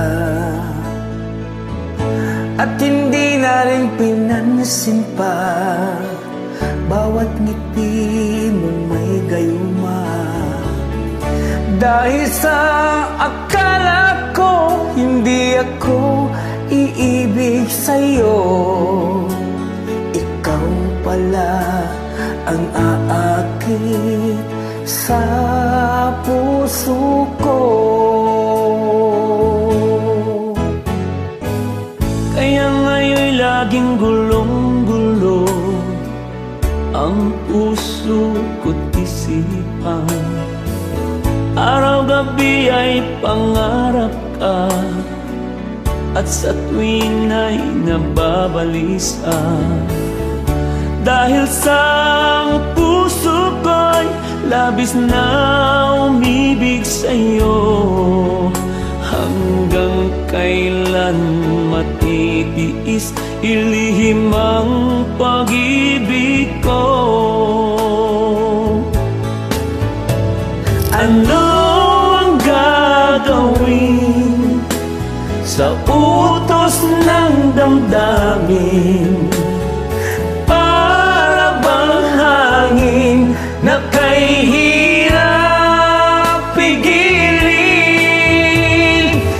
at hindi na rin pinansin pa bawat ngiti mong may gayuma. Dahil sa akala ko hindi ako iibig sa'yo, ikaw pala ang aakit sa puso ko. Kaya ngayon'y laging gulong-gulo ang puso ko't isipan. Araw-gabi ay pangarap ka, at sa tuwin ay nababalisa. Dahil sa puso ko'y labis na umibig sa'yo, hanggang kailan matitiis ilihim ang pag-ibig ko. Ano ang gagawin sa utos ng damdamin? Para bang hangin na kay hirap pigilin?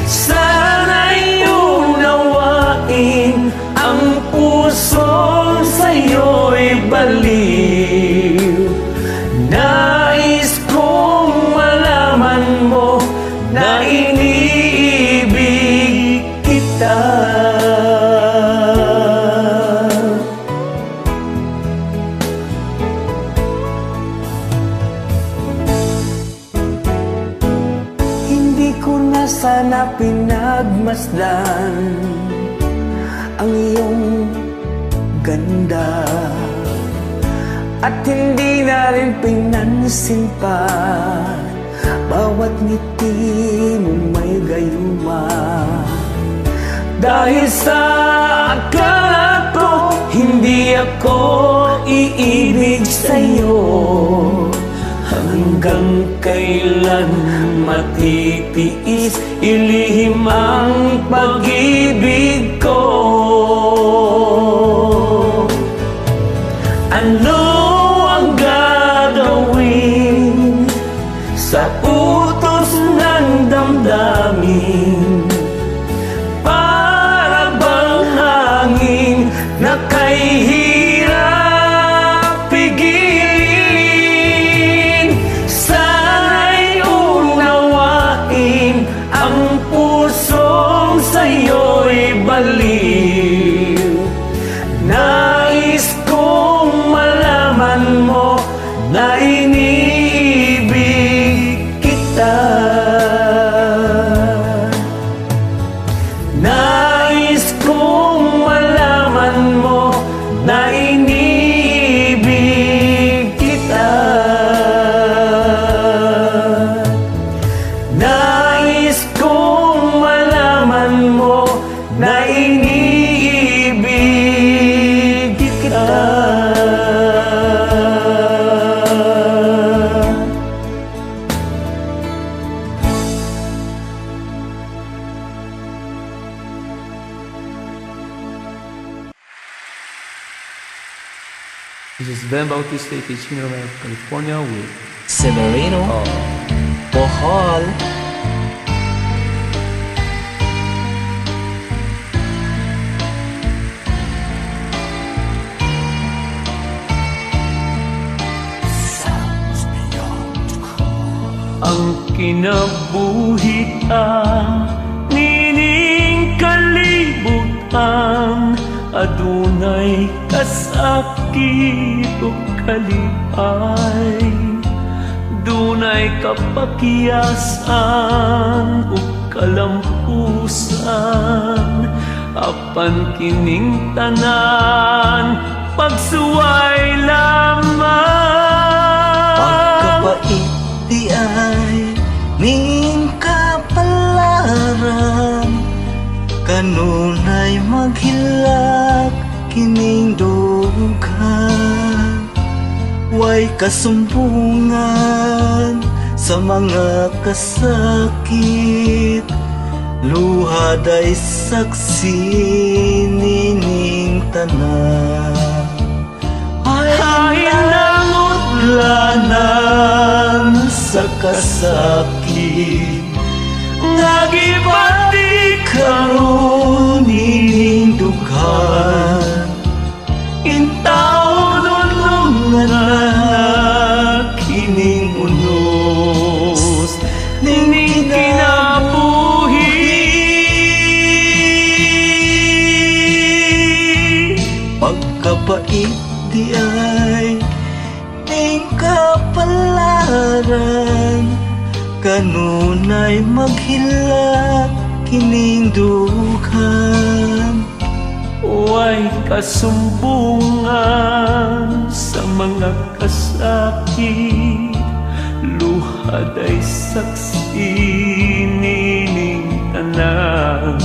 Sana'y unawain ang puso sa'yo'y baliw. Nais kong malaman mo na iniibig kita. Hindi ko na sana pinagmasdan ang iyong ganda, at hindi na rin pinansin pa bawat ngiti mong may gayuma. Dahil sa akala ko hindi ako iibig sa'yo, hanggang kailan matitiis ilihim ang pag-ibig ko. Ano ang gagawin sa utos ng damdamin? Para bang hangin na kay hirap pigilin? Sana'y unawain ang pusong sa'yo'y baliw. Nais kong malaman mo na iniibig kita. Nais kong malaman mo na iniibig kita. Nais kong malaman mo na iniibig kita. This is Ben Bautista, aka Chino Romero of California with Severino, Bohol. kinabuhi nining kalibutan adunay kasakit o kalipay dunay kapakiyasan o kalampusan apan kining tanan pagsuway lamang Pagkapait di ay ning kapalaran kanunay maghilak kining dughan way kasumbungan sa mga kasakit luha day saksi nining tanan ay nangutlanan sa kasakit nagibati karon nining dughan intaw nunungan kining unos ning kinabuhi pagkapait di ay ning kapalaran kanunay maghilak kining dughan Huwag kasumbungan sa mga kasakit luhad ay saksi nining tanan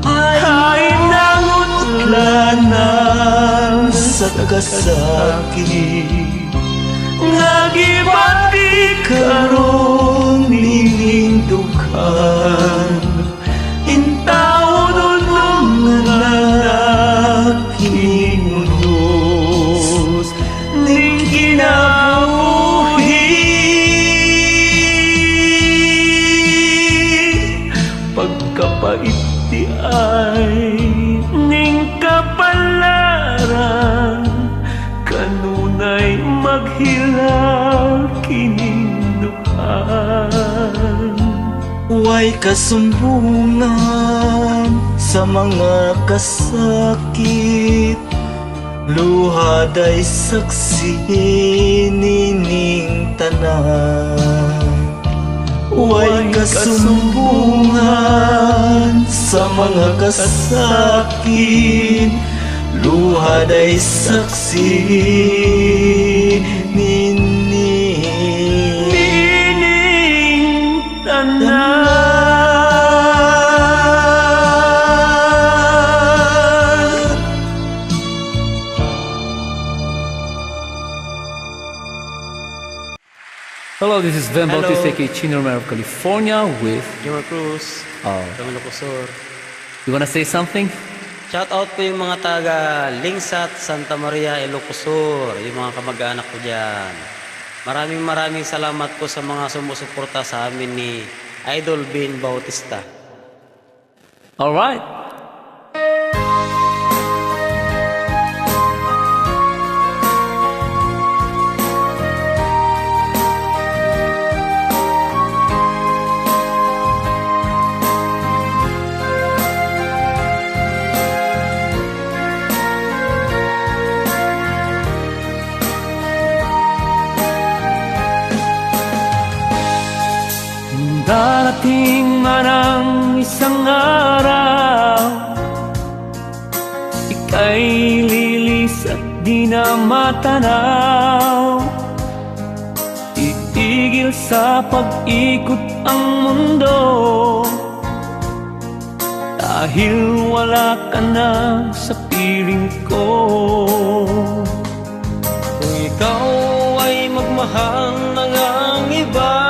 ay nangutlanan sa kasakit nagibati karon nining dughan intaw nunungan kining unos ning kinabuhi pagkapait di ay ning kapalaran kanunay maghilak kining dughan way kasumbungan sa mga kasakit luhad ay saksi nining tanan way kasumbungan sa mga kasakit luhad ay saksi nining tanan Hello, this is Ben Bautista, aka Chino Romero of California with... Jomar Cruz, from Ilocosur. You wanna say something? Shout out po yung mga taga Lingsat, Santa Maria, Ilocosur, yung mga kamag-anak ko dyan. Maraming salamat po sa mga sumusuporta sa amin ni Idol Ben Bautista. Alright. Darating man ang isang araw Ika'y lilis at di na matanaw Titigil sa pag-ikot ang mundo Dahil wala ka na sa piling ko Kung ikaw ay magmahal ng ang iba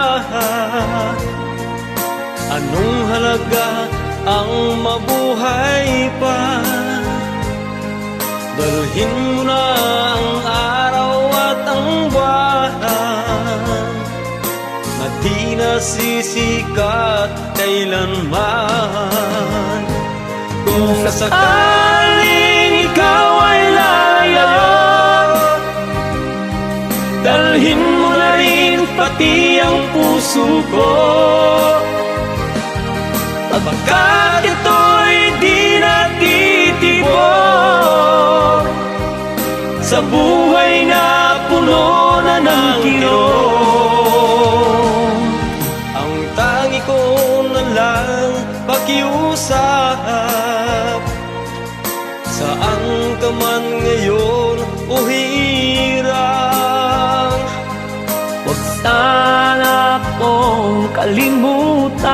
Anong halaga ang mabuhay pa? Dalhin mo na ang araw at ang buwan Na di nasisikat kailanman Kung sakaling ikaw ay layo Dalhin mo na rin pati ang puso puso ko. Pagkat ito'y di natitibok sa buhay na puno na ng kirot. Ang tangi ko na lang pakiusap, saan ka man ngayon o hirang. Huwag sana pong kalimutan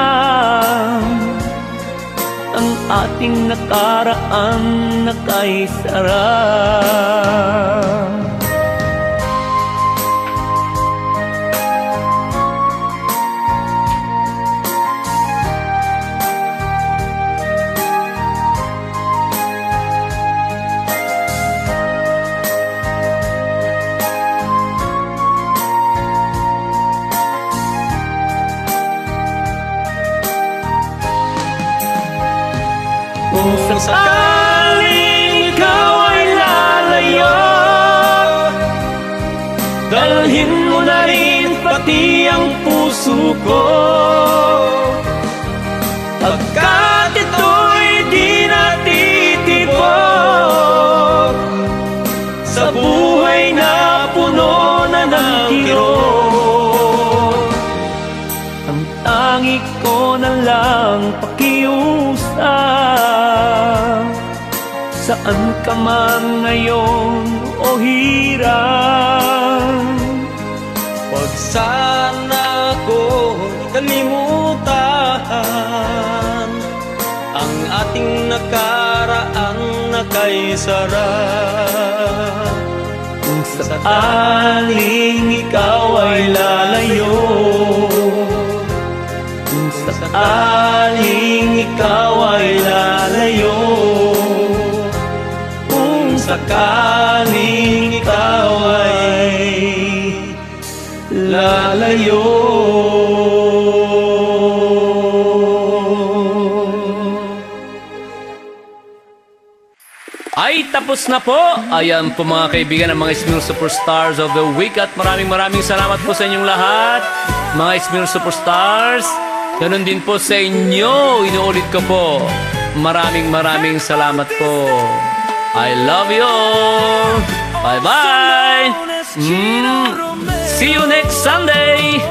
ang ating nakaraan na kay sarap. Kung sakaling ikaw ay lalayo, dalhin mo na rin pati ang puso ko. Pagkat ito'y di natitibok sa buhay na puno na ng kirot. Ang tangi ko na lang pakiusap, saan ka man ngayon o hirang. Huwag sana ko kalimutan ang ating nakaraan na kay sarap. Kung sakaling ikaw ay lalayo, kung sakaling ikaw ay lalayo, kung sakaling ikaw ay lalayo. Ay, tapos na po. Ayan po mga kaibigan ng mga Ismail Superstars of the Week. At maraming salamat po sa inyong lahat, mga Ismail Superstars. Ganun din po sa inyo. Inuulit ko po. Maraming salamat po. I love you all. Bye-bye. See you next Sunday.